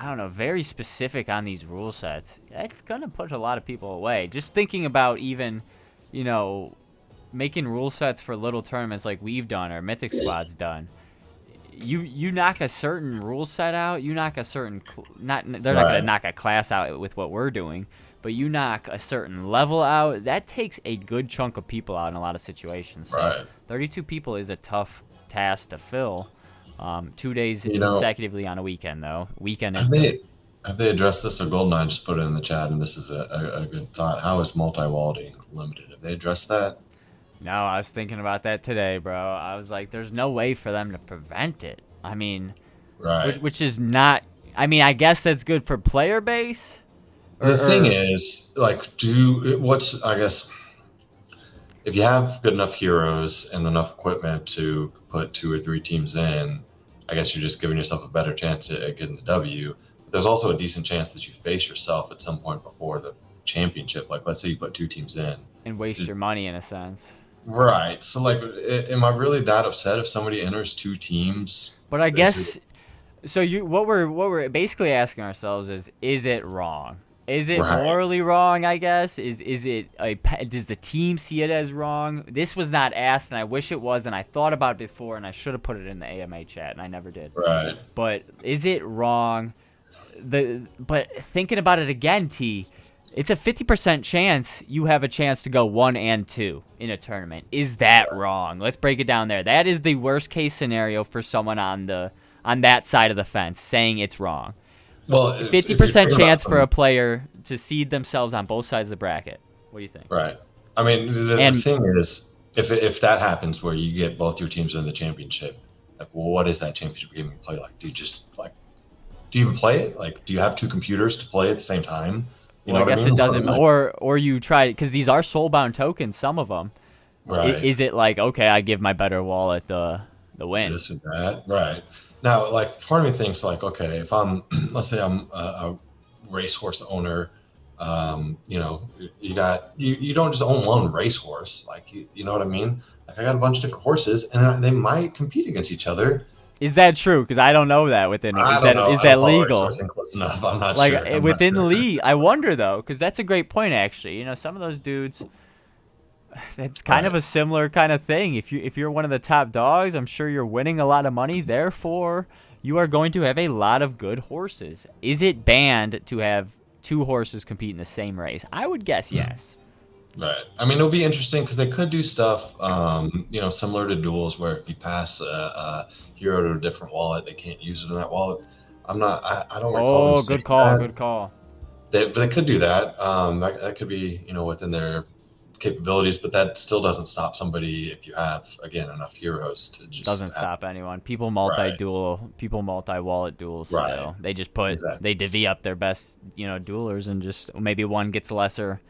very specific on these rule sets, it's going to put a lot of people away. Just thinking about even, making rule sets for little tournaments like we've done or Mythic Squad's done. You knock a certain rule set out, you knock a certain, they're not going to knock a class out with what we're doing, but you knock a certain level out, that takes a good chunk of people out in a lot of situations. So 32 people is a tough task to fill. 2 days consecutively on a weekend, though. Have they addressed this? Or Goldeneye just put it in the chat, and this is a good thought. How is multi-walding limited? Have they addressed that? No, I was thinking about that today, bro. I was like, there's no way for them to prevent it. I mean, which is not. I mean, I guess that's good for player base. The thing is, like, I guess, if you have good enough heroes and enough equipment to put 2 or 3 teams in, I guess you're just giving yourself a better chance at getting the W. But there's also a decent chance that you face yourself at some point before the championship. Like, let's say you put 2 teams in. And waste your money, in a sense. Right. So, like, am I really that upset if somebody enters 2 teams? But I guess, so what we're basically asking ourselves is it wrong? Is it morally wrong, I guess? Does the team see it as wrong? This was not asked, and I wish it was, and I thought about it before, and I should have put it in the AMA chat, and I never did. Right. But is it wrong? But thinking about it again, T, it's a 50% chance you have a chance to go 1 and 2 in a tournament. Is that wrong? Let's break it down there. That is the worst case scenario for someone on that side of the fence saying it's wrong. Well, 50% chance for a player to seed themselves on both sides of the bracket. What do you think? Right. I mean, the thing is, if that happens where you get both your teams in the championship, like, well, what is that championship game play like? Do you even play it? Like, do you have 2 computers to play at the same time? You Well, know I what I guess mean? it doesn't, or you try, because these are soulbound tokens, some of them. Right. Is it like, okay, I give my better wallet the win? This and that. Right. Now, like, part of me thinks, like, okay, if I'm, let's say I'm a racehorse owner, you know, you don't just own one racehorse. Like, you know what I mean? Like, I got a bunch of different horses, and they might compete against each other. Is that true? Because I don't know that within. I don't know. Is I don't that follow legal? racehorse close enough. I'm not Like sure. I'm not within the sure. league, I wonder though, because that's a great point actually. Some of those dudes, it's kind of Right. a similar kind of thing. If you're one of the top dogs, I'm sure you're winning a lot of money. Therefore, you are going to have a lot of good horses. Is it banned to have two horses compete in the same race? I would guess yes. Right. I mean, it'll be interesting because they could do stuff, you know, similar to duels where if you pass a hero to a different wallet, they can't use it in that wallet. I don't recall them Oh, saying good call. that. Good call. But they could do that. That could be, you know, within their capabilities, but that still doesn't stop somebody if you have, again, enough heroes to just Doesn't have, stop anyone. People right, multi-duel, people multi-wallet duels right, still. They just exactly. they divvy up their best, duelers and just maybe one gets lesser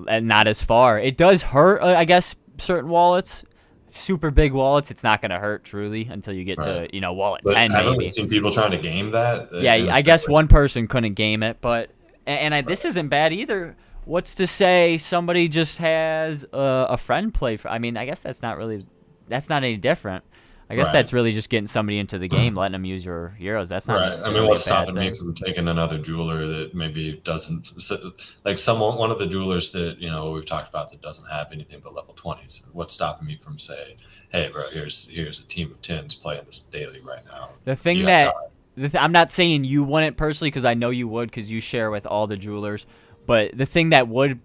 and not as far. It does hurt, I guess, certain wallets. Super big wallets, it's not going to hurt truly until you get Right. to, wallet But 10 haven't we maybe. seen people trying to game that Yeah, in a I fair guess way? one person couldn't game it, but this Right. isn't bad either. What's to say somebody just has a friend play for? I mean, I guess that's not any different. I guess Right. that's really just getting somebody into the game, letting them use your heroes. That's not Right. I mean, necessarily a what's bad stopping me thing. from taking another jeweler that maybe doesn't, like one of the jewelers that, you know, we've talked about that doesn't have anything but level 20s. What's stopping me from saying, hey, bro, here's a team of 10s playing this daily right now. The thing You got that time. I'm not saying you wouldn't personally, because I know you would, because you share with all the jewelers. But the thing that would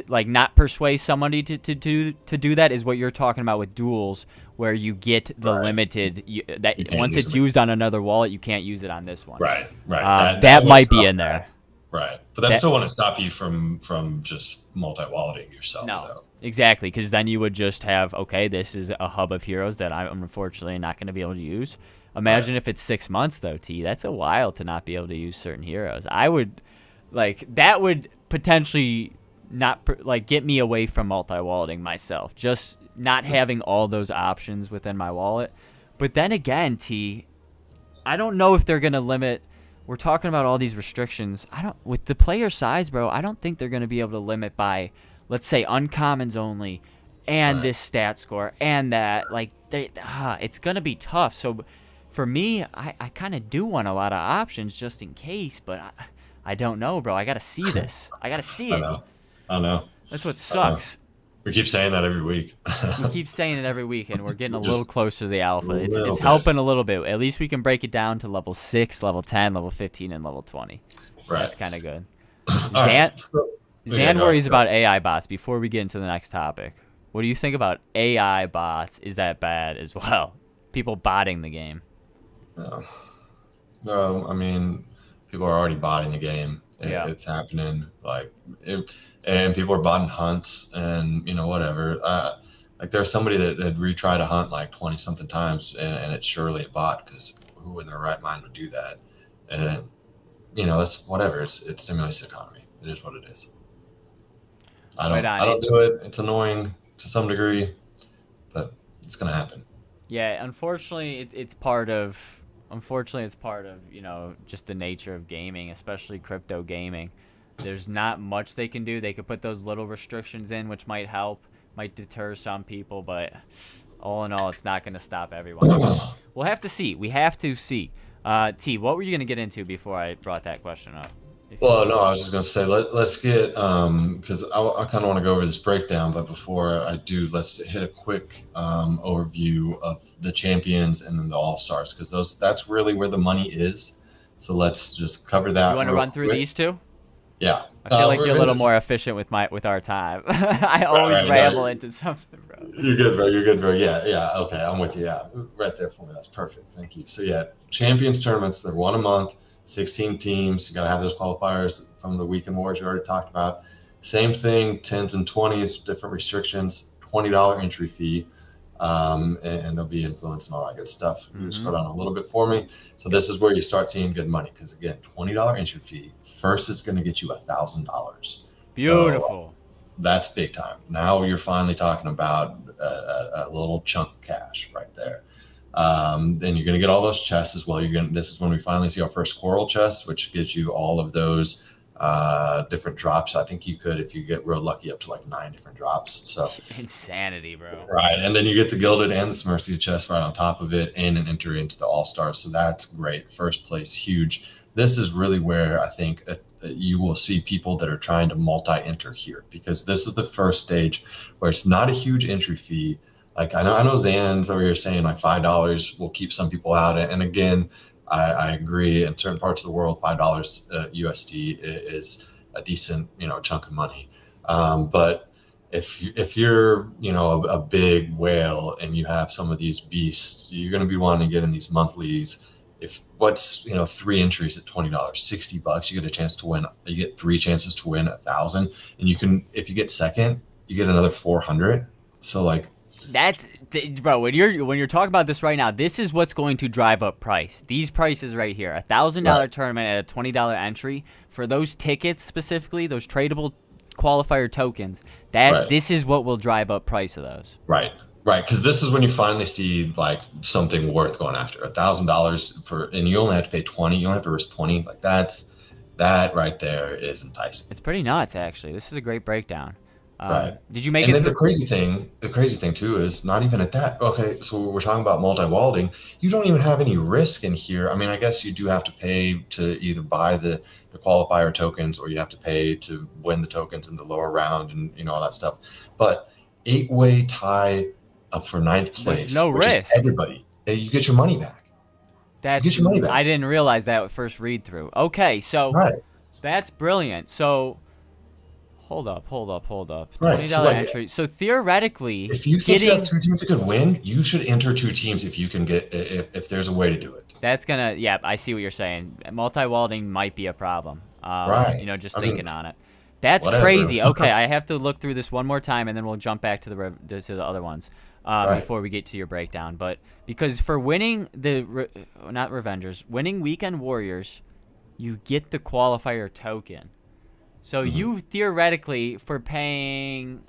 like not persuade somebody to do that is what you're talking about with duels, where you get the Right. limited that You can't once use it's them. used on another wallet, you can't use it on this one. Right. Right. That would might be stop in there. that. Right. But that That still wouldn't stop you from just multi-walleting yourself, No, though. exactly, because then you would just have, okay, this is a hub of heroes that I'm unfortunately not going to be able to use. Imagine Right. if it's 6 months though, T. That's a while to not be able to use certain heroes. I would that would potentially not get me away from multi-walleting myself. Just not having all those options within my wallet. But then again, T, I don't know if they're going to limit. We're talking about all these restrictions. With the player size, bro, I don't think they're going to be able to limit by, let's say, uncommons only and Right. this stat score and that. It's going to be tough. So for me, I kind of do want a lot of options just in case, but I don't know, bro. I got to see this. I got to see I it. know. I know. That's what I know. sucks. We keep saying that every week. We keep saying it every week, and we're getting a Just little closer to the alpha. a It's little bit. helping a little bit. At least we can break it down to level 6, level 10, level 15, and level 20. Right. That's kind of good. All Zan, right. So, Zan go worries ahead. about AI bots. Before we get into the next topic, what do you think about AI bots? Is that bad as well? People botting the game. Yeah. I mean, people are already botting the game. Yeah. It's happening. And people are botting hunts and, you know, whatever. Like there's somebody that had retried a hunt like 20 something times and it's surely a bot because who in their right mind would do that? And, you know, that's whatever. It stimulates the economy. It is what it is. Right on I don't it. do it. It's annoying to some degree, but it's going to happen. Yeah, unfortunately, it's part of just the nature of gaming, especially crypto gaming. There's not much they can do. They could put those little restrictions in, which might help, might deter some people, but all in all, it's not going to stop everyone. We'll have to see. We have to see. T, what were you going to get into before I brought that question up? Well, no, I was just going to say, let's get, because I kind of want to go over this breakdown, but before I do, let's hit a quick overview of the champions and then the all-stars, because that's really where the money is. So let's just cover that. You want to run through these two? Yeah. I feel like we're you're a gonna little just- more efficient with our time. I always right, ramble right. into something, bro. You're good, bro. You're good, bro. Yeah. Okay, I'm with you. Yeah, right there for me. That's perfect. Thank you. So yeah, champions tournaments. They're one a month. 16 teams. You got to have those qualifiers from the weekend wars you already talked about. Same thing. 10s and 20s. Different restrictions. $20 entry fee. and there'll be influence and all that good stuff. You just Mm-hmm. put on a little bit for me. So this is where you start seeing good money because again, $20 entry fee. First, it's going to get you $1,000. So Beautiful. that's big time. Now you're finally talking about a little chunk of cash right there. Then you're going to get all those chests as well. This is when we finally see our first coral chest, which gives you all of those different drops. I think you could, if you get real lucky, up to like 9 different drops. So Insanity, bro. right, and then you get the gilded and the Submersive chest right on top of it, and an entry into the All Stars. So that's great. First place, huge. This is really where I think you will see people that are trying to multi-enter here, because this is the first stage where it's not a huge entry fee. Like I know Zan's over here saying like $5 will keep some people out, and again, I agree. In certain parts of the world, $5 USD is a decent chunk of money, but if you're a big whale and you have some of these beasts, you're going to be wanting to get in these monthlies. If what's 3 entries at $20, $60, you get a chance to win. You get 3 chances to win 1,000, and you can, if you get second, you get another 400. So like bro, when you're talking about this right now, this is what's going to drive up price. These prices right here, $1,000 tournament at a $20 entry for those tickets specifically, those tradable qualifier tokens. This is what will drive up price of those. Right, because this is when you finally see like something worth going after. $1,000 for, and you only have to pay 20. You only have to risk 20. Like that right there is enticing. It's pretty nuts, actually. This is a great breakdown. Right. Did you make and it? And then the crazy thing too is not even at that. Okay, so we're talking about multi-walding. You don't even have any risk in here. I mean, I guess you do have to pay to either buy the qualifier tokens, or you have to pay to win the tokens in the lower round, and all that stuff. But 8-way tie up for 9th place. There's no risk. Everybody, you get your money back. You get your money back. I didn't realize that at first read through. Okay, so that's brilliant. So. Hold up. $20 entry. So theoretically, if you think you have 2 teams that could win, you should enter 2 teams if you can get, if there's a way to do it. That's gonna, yeah, I see what you're saying. Multi-walding might be a problem. Just thinking on it. That's crazy. Okay, I have to look through this one more time, and then we'll jump back to the other ones before we get to your breakdown. But because for winning not Revengers, winning Weekend Warriors, you get the qualifier token. So you theoretically, for paying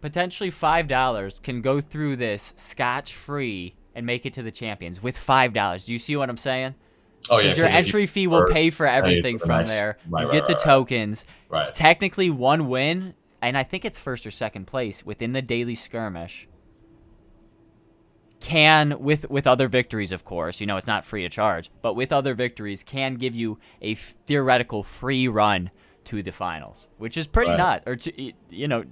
potentially $5, can go through this scotch-free and make it to the champions with $5. Do you see what I'm saying? Oh yeah. Your entry fee will pay for everything from there. You get the tokens. Right. Technically, one win, and I think it's 1st or 2nd place within the daily skirmish. Can, with other victories, of course, it's not free of charge, but with other victories, can give you a theoretical free run to the finals, which is pretty nut, or to,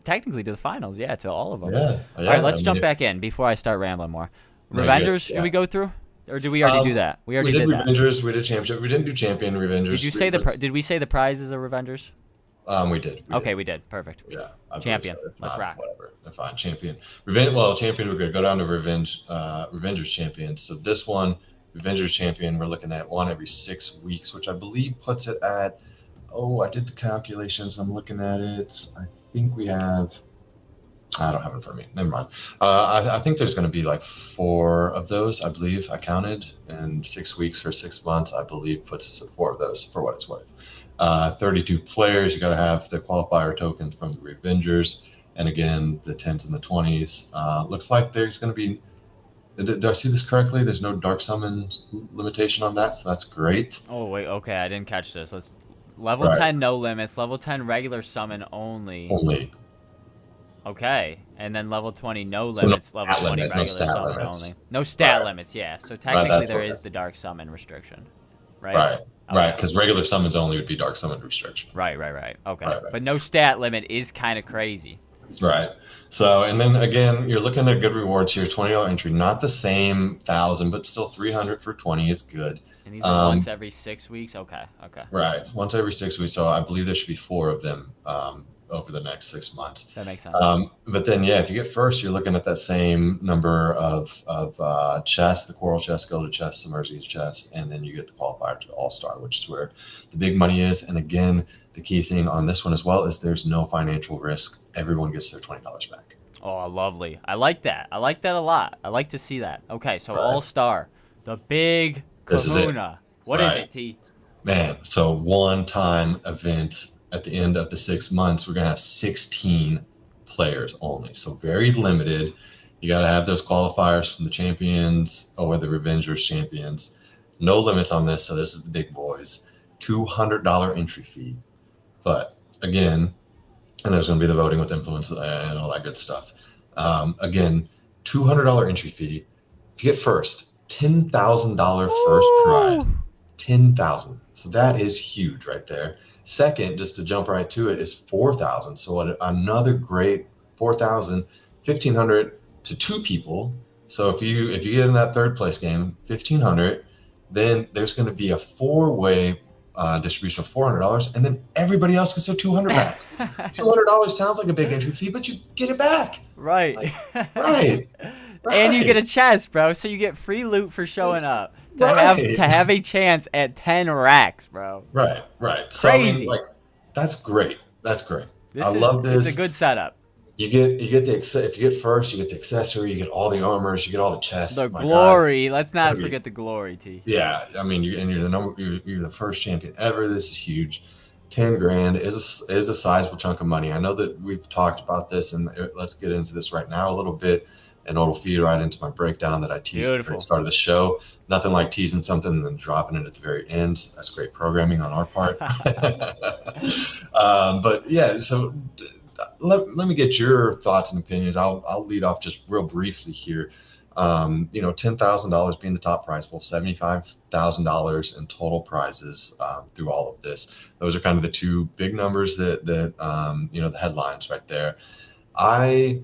technically to the finals, to all of them. Yeah. All right, let's jump back in before I start rambling more. Revengers, should we go through, or did we already do that? We already did Revengers. We did championship. We didn't do champion Revengers. Did you say did we say the prizes are Revengers? We did. We did. Perfect. Yeah. Champion. Let's rock. Whatever. Fine. Champion. Champion, we're going to go down to Revengers champion. So this one, Revengers champion, we're looking at one every 6 weeks, which I believe puts it at, I did the calculations. I'm looking at it. I think we have, I don't have it in front of me. Never mind. I think there's going to be like 4 of those, I believe. I counted, and 6 weeks for 6 months, I believe, puts us at 4 of those for what it's worth. 32 players. You got to have the qualifier tokens from the Revengers, and again the 10s and the 20s. Looks like there's going to be. Did I see this correctly? There's no dark summon limitation on that, so that's great. Oh wait, okay, I didn't catch this. Let's level 10 no limits, level 10 regular summon only. Okay, and then level 20 no limits, level 20 regular summon only. No stat limits, yeah. So technically there is the dark summon restriction, right? Right, because regular summons only would be dark summon restriction. Right. Okay, but no stat limit is kind of crazy. Right. So, and then again, you're looking at good rewards here. $20 entry, not the same 1,000, but still 300 for 20 is good. And these are once every 6 weeks. Okay. Right, once every 6 weeks. So I believe there should be 4 of them over the next 6 months. That makes sense. But then, if you get first, you're looking at that same number of chests, the coral chest, gilded chest, submersive chest, and then you get the qualifier to the all-star, which is where the big money is. And again, the key thing on this one as well is there's no financial risk. Everyone gets their $20 back. Oh, lovely. I like that. I like that a lot. I like to see that. Okay, so Right. All Star, the big This is it. Kahuna. What is Right. it, T? Man, so one time event at the end of the 6 months, we're gonna have 16 players only. So very limited. You gotta have those qualifiers from the champions or the Revengers champions. No limits on this, so this is the big boys. $200 entry fee. But again, and there's gonna be the voting with influence and all that good stuff. Again, $200 entry fee. If you get first, $10,000 first prize. Ooh. 10,000. So that is huge right there. Second, just to jump right to it, is 4,000. So another great 4,000, 1,500 to two people. So if you get in that third place game, 1,500, then there's going to be a four-way distribution of $400, and then everybody else gets their 200 backs. $200 sounds like a big entry fee, but you get it back. Right. Like, right. And you get a Right. chest, bro. So you get free loot for showing up Right. to have a chance at 10 racks, bro. Right, right. So I mean, Crazy. like, that's great. That's great. I This is love it's a this. good setup. You get if you get first, you get the accessory, you get all the armors, you get all the chests. The My God, glory. Let's not that'd be forget the glory, T. yeah. I mean, you're the first champion ever. This is huge. 10 grand is a sizable chunk of money. I know that we've talked about this, and let's get into this right now a little bit, and it'll feed right into my breakdown that I teased at the very Beautiful. start of the show. Nothing like teasing something and then dropping it at the very end. That's great programming on our part. But yeah, so let me get your thoughts and opinions. I'll lead off just real briefly here. $10,000 being the top prize pool, $75,000 in total prizes through all of this. Those are kind of the two big numbers that the headlines right there. I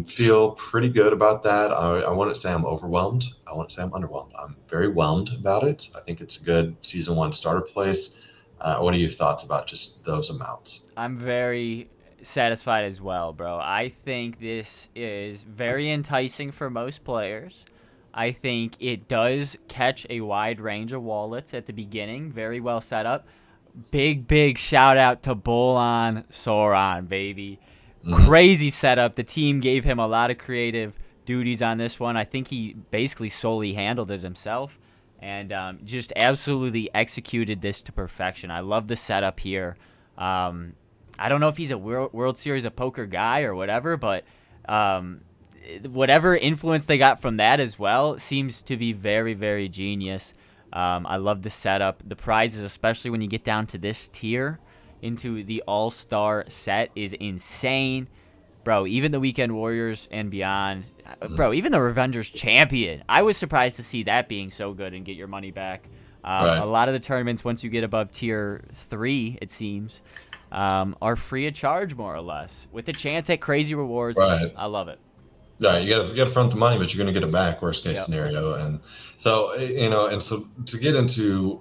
feel pretty good about that. I wouldn't say I'm overwhelmed. I wouldn't say I'm underwhelmed. I'm very whelmed about it. I think it's a good season one starter place. What are your thoughts about just those amounts? I'm very satisfied as well, bro. I think this is very enticing for most players. I think it does catch a wide range of wallets at the beginning. Very well set up. Big shout out to Bull on Sauron, baby. Mhm. Crazy setup. The team gave him a lot of creative duties on this one. I think he basically solely handled it himself and just absolutely executed this to perfection. I love the setup here. I don't know if he's a World Series of Poker guy or whatever, but whatever influence they got from that as well seems to be very genius. I love the setup. The prizes, especially when you get down to this tier into the All-Star set, is insane. Bro, even the Weekend Warriors and beyond. Bro, even the Revengers champion. I was surprised to see that being so good and get your money back. Right. A lot of the tournaments, once you get above tier 3, it seems, are free of charge, more or less, with a chance at crazy rewards. Right. I love it. Yeah, you got to front the money, but you're going to get it back. Worst case Yep. scenario, and so and so to get into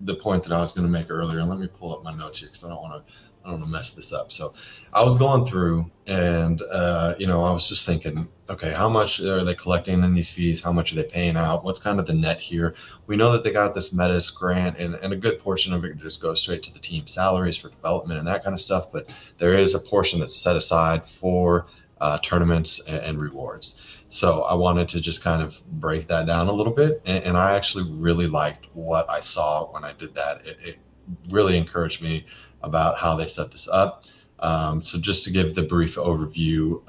the point that I was going to make earlier, and let me pull up my notes here because I don't want to mess this up. So I was going through, and I was just thinking, okay, how much are they collecting in these fees? How much are they paying out? What's kind of the net here? We know that they got this Metis grant, and a good portion of it just goes straight to the team salaries for development and that kind of stuff. But there is a portion that's set aside for tournaments and rewards. So I wanted to just kind of break that down a little bit. And I actually really liked what I saw when I did that. It really encouraged me about how they set this up. So just to give the brief overview,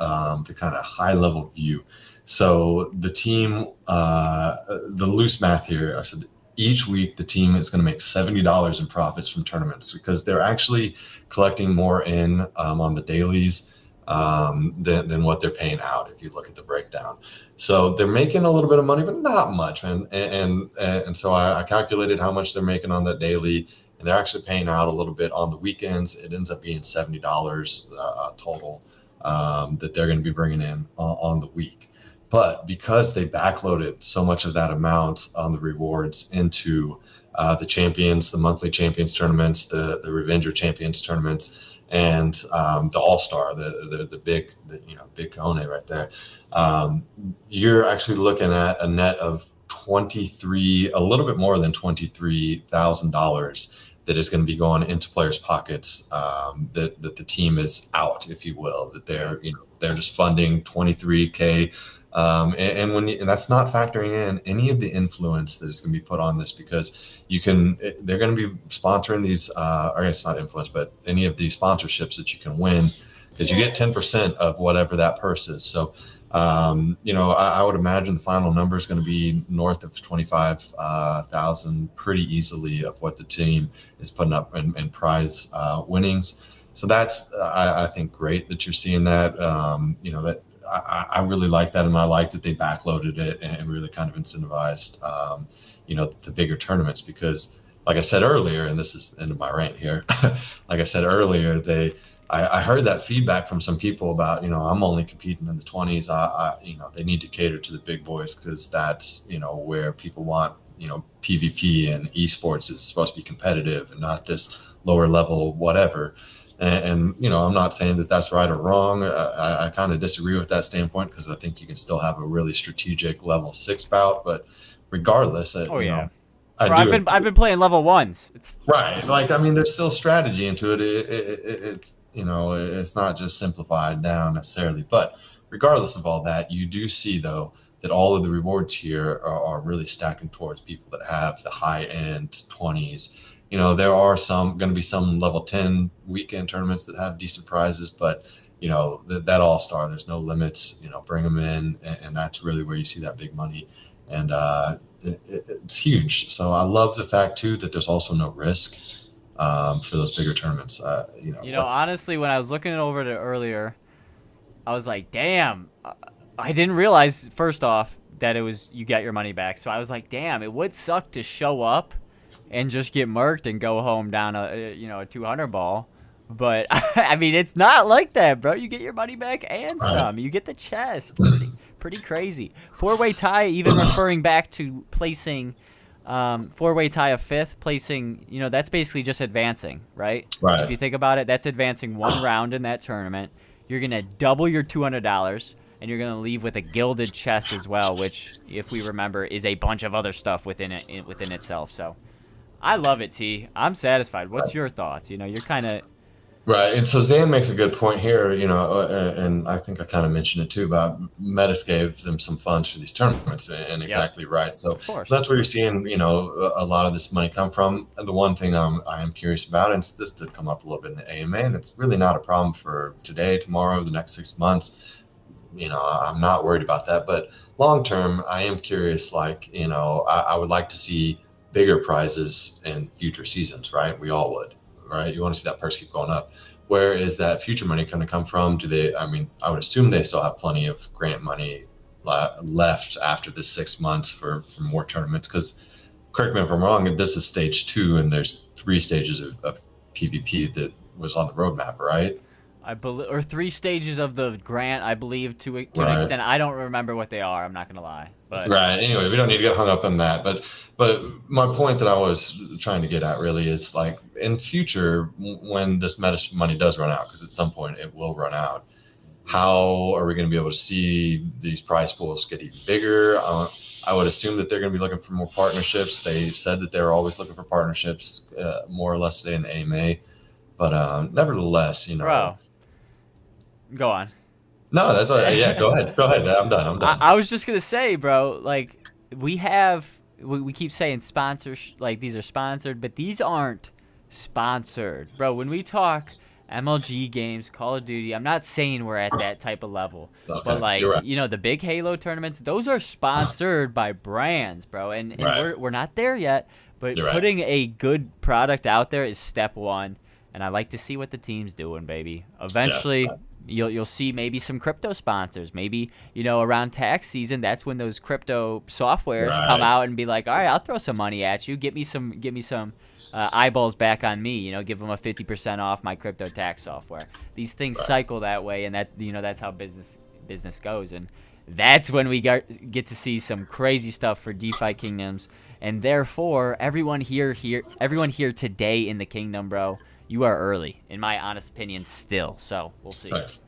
the kind of high level view. So the team, the loose math here, I said each week the team is going to make $70 in profits from tournaments because they're actually collecting more in on the dailies than what they're paying out if you look at the breakdown. So they're making a little bit of money, but not much, man. And so I calculated how much they're making on that daily, and they're actually paying out a little bit on the weekends. It ends up being $70 total that they're going to be bringing in on the week. But because they backloaded so much of that amount on the rewards into the champions, the monthly champions tournaments, the Revenger champions tournaments, and the All-Star, the big Kone right there, you're actually looking at a net of a little bit more than $23,000 that is going to be going into players' pockets, that the team is out, if you will, that they're just funding 23K. And that's not factoring in any of the influence that is going to be put on this, because they're going to be sponsoring these, I guess not influence, but any of these sponsorships that you can win, because you get 10% of whatever that purse is. So, I would imagine the final number is going to be north of 25,000 pretty easily of what the team is putting up in prize winnings. So that's, I think, great that you're seeing that. That I really like that, and I like that they backloaded it and really kind of incentivized, the bigger tournaments, because, like I said earlier, and this is end of my rant here, like I said earlier, I heard that feedback from some people about, I'm only competing in the 20s. They need to cater to the big boys, because that's, where people want, PvP, and esports is supposed to be competitive and not this lower level whatever. And I'm not saying that that's right or wrong. I kind of disagree with that standpoint, because I think you can still have a really strategic level 6 bout. But regardless, I've been playing level 1s. It's right. Like, I mean, there's still strategy into it. It's it's not just simplified down necessarily. But regardless of all that, you do see, though, that all of the rewards here are really stacking towards people that have the high end 20s. There are going to be some level 10 weekend tournaments that have decent prizes, but that all-star, there's no limits. Bring them in, and that's really where you see that big money, and it's huge. So I love the fact too that there's also no risk for those bigger tournaments. Honestly, when I was looking over it earlier, I was like, damn, I didn't realize, first off, that it was you get your money back. So I was like, damn, it would suck to show up and just get murked and go home down a 200 ball. But I mean, it's not like that, bro. You get your money back and some. You get the chest. Pretty crazy. 4-way tie, even referring back to placing 4-way tie of 5th, placing, that's basically just advancing, right? Right. If you think about it, that's advancing one round in that tournament. You're going to double your $200, and you're going to leave with a gilded chest as well, which, if we remember, is a bunch of other stuff within itself. So I love it, T. I'm satisfied. What's your thoughts? You're kind of... Right. And so Zan makes a good point here, and I think I kind of mentioned it too, about Metis gave them some funds for these tournaments, and exactly right. So that's where you're seeing, a lot of this money come from. And the one thing I am curious about, and this did come up a little bit in the AMA, and it's really not a problem for today, tomorrow, the next 6 months. I'm not worried about that. But long term, I am curious, I would like to see bigger prizes in future seasons, right? We all would. Right, you want to see that purse keep going up. Where is that future money going to come from? I would assume they still have plenty of grant money left after the 6 months for more tournaments. Because, correct me if I'm wrong, this is stage 2, and there's 3 stages of PvP that was on the roadmap, right? I believe, or 3 stages of the grant, I believe, to an Right. extent. I don't remember what they are. I'm not gonna lie. But Right. Anyway, we don't need to get hung up on that. But my point that I was trying to get at really is, like, in future, when this Metis money does run out, because at some point it will run out, how are we going to be able to see these prize pools get even bigger? I would assume that they're going to be looking for more partnerships. They said that they're always looking for partnerships, more or less today in the AMA. But nevertheless, bro, go on. No, that's all right. Yeah, go ahead. I'm done. I was just gonna say, bro, like, we keep saying sponsors, like, these are sponsored, but these aren't sponsored, bro. When we talk MLG games, Call of Duty, I'm not saying we're at that type of level, but, like, right. The big Halo tournaments, those are sponsored by brands, bro, and Right. we're not there yet, but You're right. putting a good product out there is step one, and I like to see what the team's doing, baby. Eventually. Yeah. You'll see maybe some crypto sponsors. Maybe, around tax season, that's when those crypto softwares come out and be like, all right, I'll throw some money at you. Give me some eyeballs back on me. Give them a 50% off my crypto tax software. These things cycle that way, and that's how business goes. And that's when we get to see some crazy stuff for DeFi Kingdoms. And therefore, everyone here today in the Kingdom, bro, you are early, in my honest opinion, still. So we'll see. Thanks.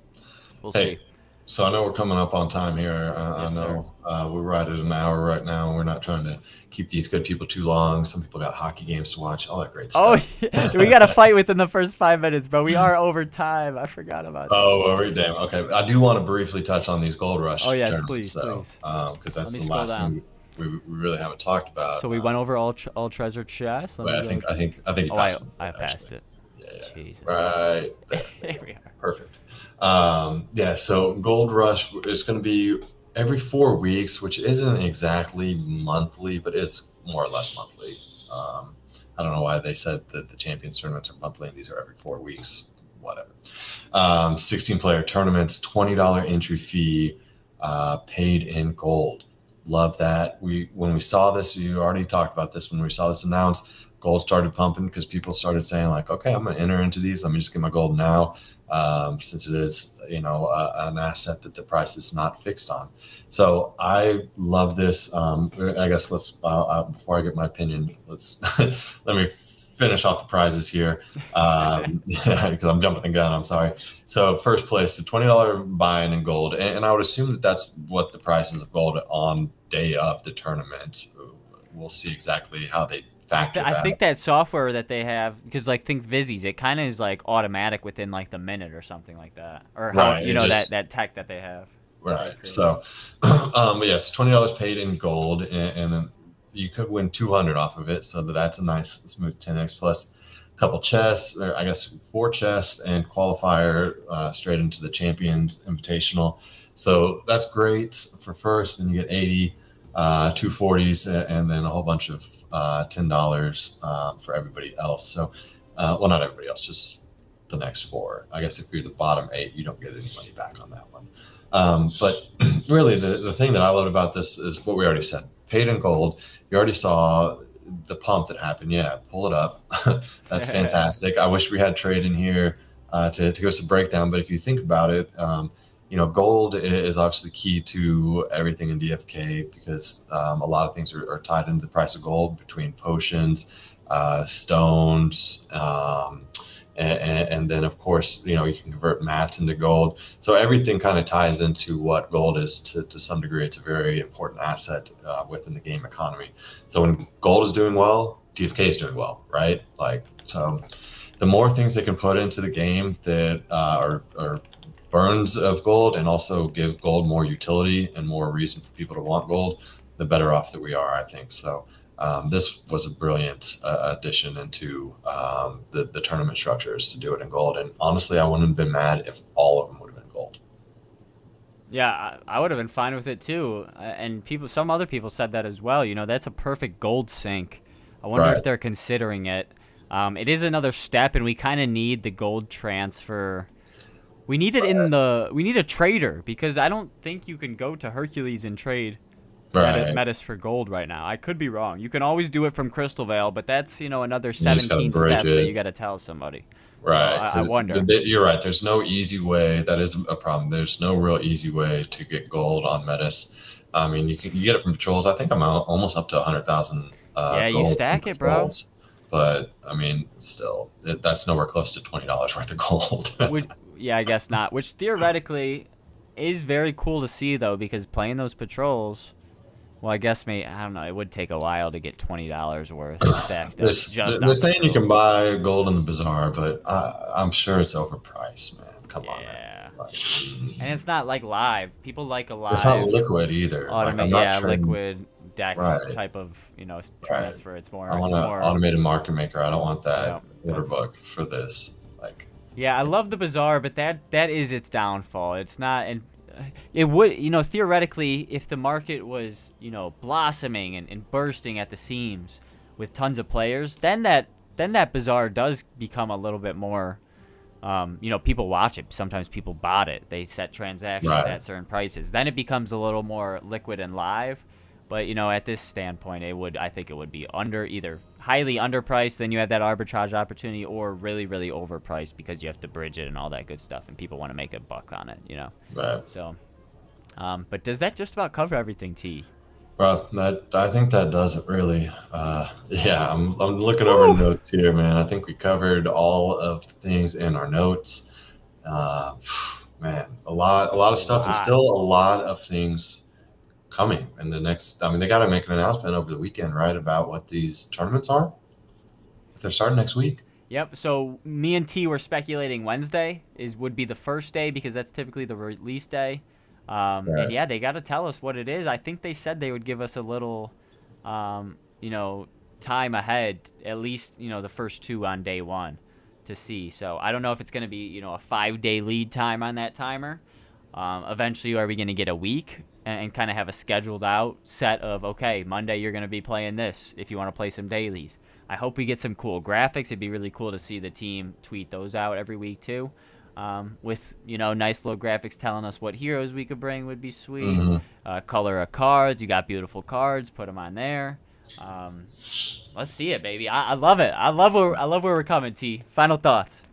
We'll see. So I know we're coming up on time here. I Yes, sir. know we're right at an hour right now. We're not trying to keep these good people too long. Some people got hockey games to watch, all that great Oh, stuff. yeah. We got to fight within the first 5 minutes, bro. We are over time. I forgot about that. Oh, well, damn. Okay, I do want to briefly touch on these Gold Oh, Rush yes, tournaments, please, though, please. because Let that's me the scroll last down. thing we really haven't talked about. So we went over all treasure chests. Let But me I go. think I think I think you Oh, passed me I actually. passed it. Yeah, yeah. Jesus. Right there. There you Here go. we are. Perfect. Yeah. So Gold Rush is going to be every 4 weeks, which isn't exactly monthly, but it's more or less monthly. I don't know why they said that the Champions tournaments are monthly and these are every 4 weeks. Whatever. 16-player tournaments, $20 entry fee, paid in gold. Love that. When we saw this, you already talked about this. When we saw this announced, gold started pumping because people started saying like, okay, I'm going to enter into these. Let me just get my gold now, since it is an asset that the price is not fixed on. So I love this. I guess let's before I get my opinion, let's let me finish off the prizes here, because I'm jumping the gun. I'm sorry. So first place, the $20 buy-in in gold, and I would assume that that's what the prices of gold on day of the tournament. We'll see exactly how they factor I that. think that software that they have, because like think Vizzies, it kind of is like automatic within like the minute or something like that, or how Right. It that just that tech that they have. right. So, but yes, $20 paid in gold, and then you could win 200 off of it. So that's a nice smooth 10x plus. A couple chests, or I guess 4 chests and qualifier straight into the Champions Invitational. So that's great for first. Then you get 80, 240s, and then a whole bunch of $10 for everybody else. So, well, not everybody else, just the next 4. I guess if you're the bottom 8, you don't get any money back on that one. But really, the thing that I love about this is what we already said. Paid in gold. You already saw the pump that happened. Yeah, pull it up. That's fantastic. I wish we had trade in here to give us a breakdown. But if you think about it, gold is obviously key to everything in DFK because a lot of things are tied into the price of gold between potions, stones, and then of course you can convert mats into gold. So everything kind of ties into what gold is to some degree. It's a very important asset within the game economy. So when gold is doing well, DFK is doing well, right? Like, so the more things they can put into the game that are burns of gold and also give gold more utility and more reason for people to want gold, the better off that we are, I think. So this was a brilliant addition into the tournament structures to do it in gold. And honestly, I wouldn't have been mad if all of them would have been gold. Yeah, I would have been fine with it too. And some other people said that as well. That's a perfect gold sink. I wonder Right. if they're considering it. It is another step, and we kind of need the gold transfer. We need it we need a trader, because I don't think you can go to Hercules and trade Right. Metis for gold right now. I could be wrong. You can always do it from Crystal Vale, but that's, another You just got to 17 bridge steps that it. you got to tell somebody. So Right. I 'Cause wonder. you're right. There's no easy way. That is a problem. There's no real easy way to get gold on Metis. I mean, you get it from patrols. I think I'm almost up to 100,000 Yeah, you gold from stack it, bro. patrols. But I mean, still, that's nowhere close to $20 worth of gold. Yeah, I guess not. Which theoretically is very cool to see, though, because playing those patrols, well, I guess I don't know. It would take a while to get $20 worth stacked up just They're on saying you can patrols. buy gold in the bazaar, but I'm sure it's overpriced, man. Come on, man. Yeah, Like, and it's not like live. People like a it's not live liquid either. Like, I'm not trading. liquid dex Right, type of right. transfer. It's I want it's an more. automated market maker. I don't want Yeah, that order book for this. Like, yeah. I love the bazaar, but that is its downfall. It's not, and it would, theoretically, if the market was, blossoming and bursting at the seams with tons of players, then that bazaar does become a little bit more. People watch it. Sometimes people bot it. They set transactions right. at certain prices. Then it becomes a little more liquid and live. But at this standpoint, I think it would be either highly underpriced, then you have that arbitrage opportunity, or really, really overpriced because you have to bridge it and all that good stuff, and people want to make a buck on it. Right. So, but does that just about cover everything, T? Well, I think that does it really. Yeah, I'm looking over Woo! the notes here, man. I think we covered all of the things in our notes. Uh, man, a lot of stuff, and still a lot of things coming in the next. I mean, they got to make an announcement over the weekend, right, about what these tournaments are. They're starting next week. Yep. So me and T were speculating Wednesday would be the first day because that's typically the release day. Right. And yeah, they got to tell us what it is. I think they said they would give us a little, time ahead, at least, the first two on day one to see. So I don't know if it's going to be, a 5-day lead time on that timer. Eventually, are we going to get a week and kind of have a scheduled out set of, okay, Monday you're going to be playing this if you want to play some dailies. I hope we get some cool graphics. It'd be really cool to see the team tweet those out every week too. With nice little graphics telling us what heroes we could bring would be sweet. Mm-hmm. Color of cards. You got beautiful cards. Put them on there. Let's see it, baby. I love it. I love where we're coming. T. Final thoughts.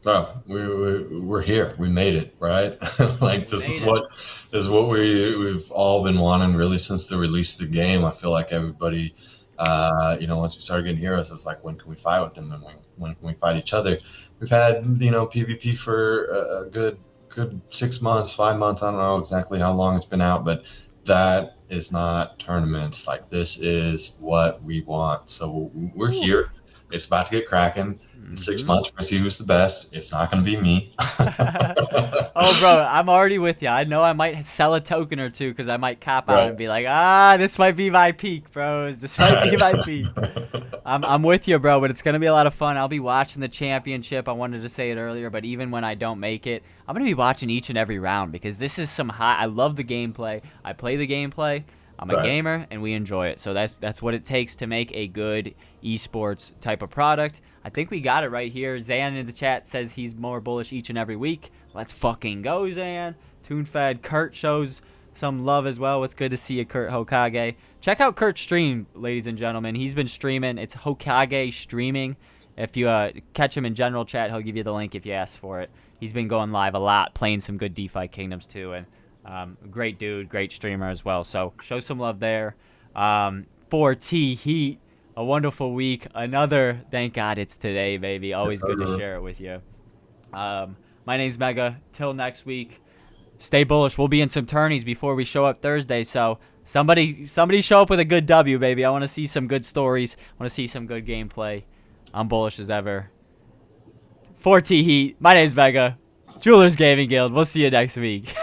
Bro, we're here. We made it, right? Like this is what we've all been wanting really since the release of the game. I feel like everybody, once we started getting heroes, it was like, when can we fight with them, and when can we fight each other? We've had PvP for a good 6 months, 5 months. I don't know exactly how long it's been out, but that is not tournaments. Like, this is what we want. So we're here. It's about to get cracking. In 6 months, we're going to see who's the best. It's not going to be me. Oh, bro, I'm already with you. I know I might sell a token or two because I might cop out and be like, this might be my peak, bros. This might be my peak. I'm with you, bro, but it's going to be a lot of fun. I'll be watching the championship. I wanted to say it earlier, but even when I don't make it, I'm going to be watching each and every round because this is some high. I love the gameplay. I play the gameplay. I'm a gamer, and we enjoy it. So that's what it takes to make a good esports type of product. I think we got it right here. Zan in the chat says he's more bullish each and every week. Let's fucking go, Zan. TuneFed. Kurt shows some love as well. It's good to see you, Kurt Hokage. Check out Kurt's stream, ladies and gentlemen. He's been streaming. It's Hokage Streaming. If you catch him in general chat, he'll give you the link if you ask for it. He's been going live a lot, playing some good DeFi Kingdoms too, and great dude, great streamer as well. So show some love there. For T Heat, a wonderful week. Another, thank God it's today, baby. Always good to share it with you. My name's Mega. Till next week, stay bullish. We'll be in some tourneys before we show up Thursday. So somebody show up with a good W, baby. I want to see some good stories. I want to see some good gameplay. I'm bullish as ever. For T Heat, my name's Mega. Jewelers Gaming Guild. We'll see you next week.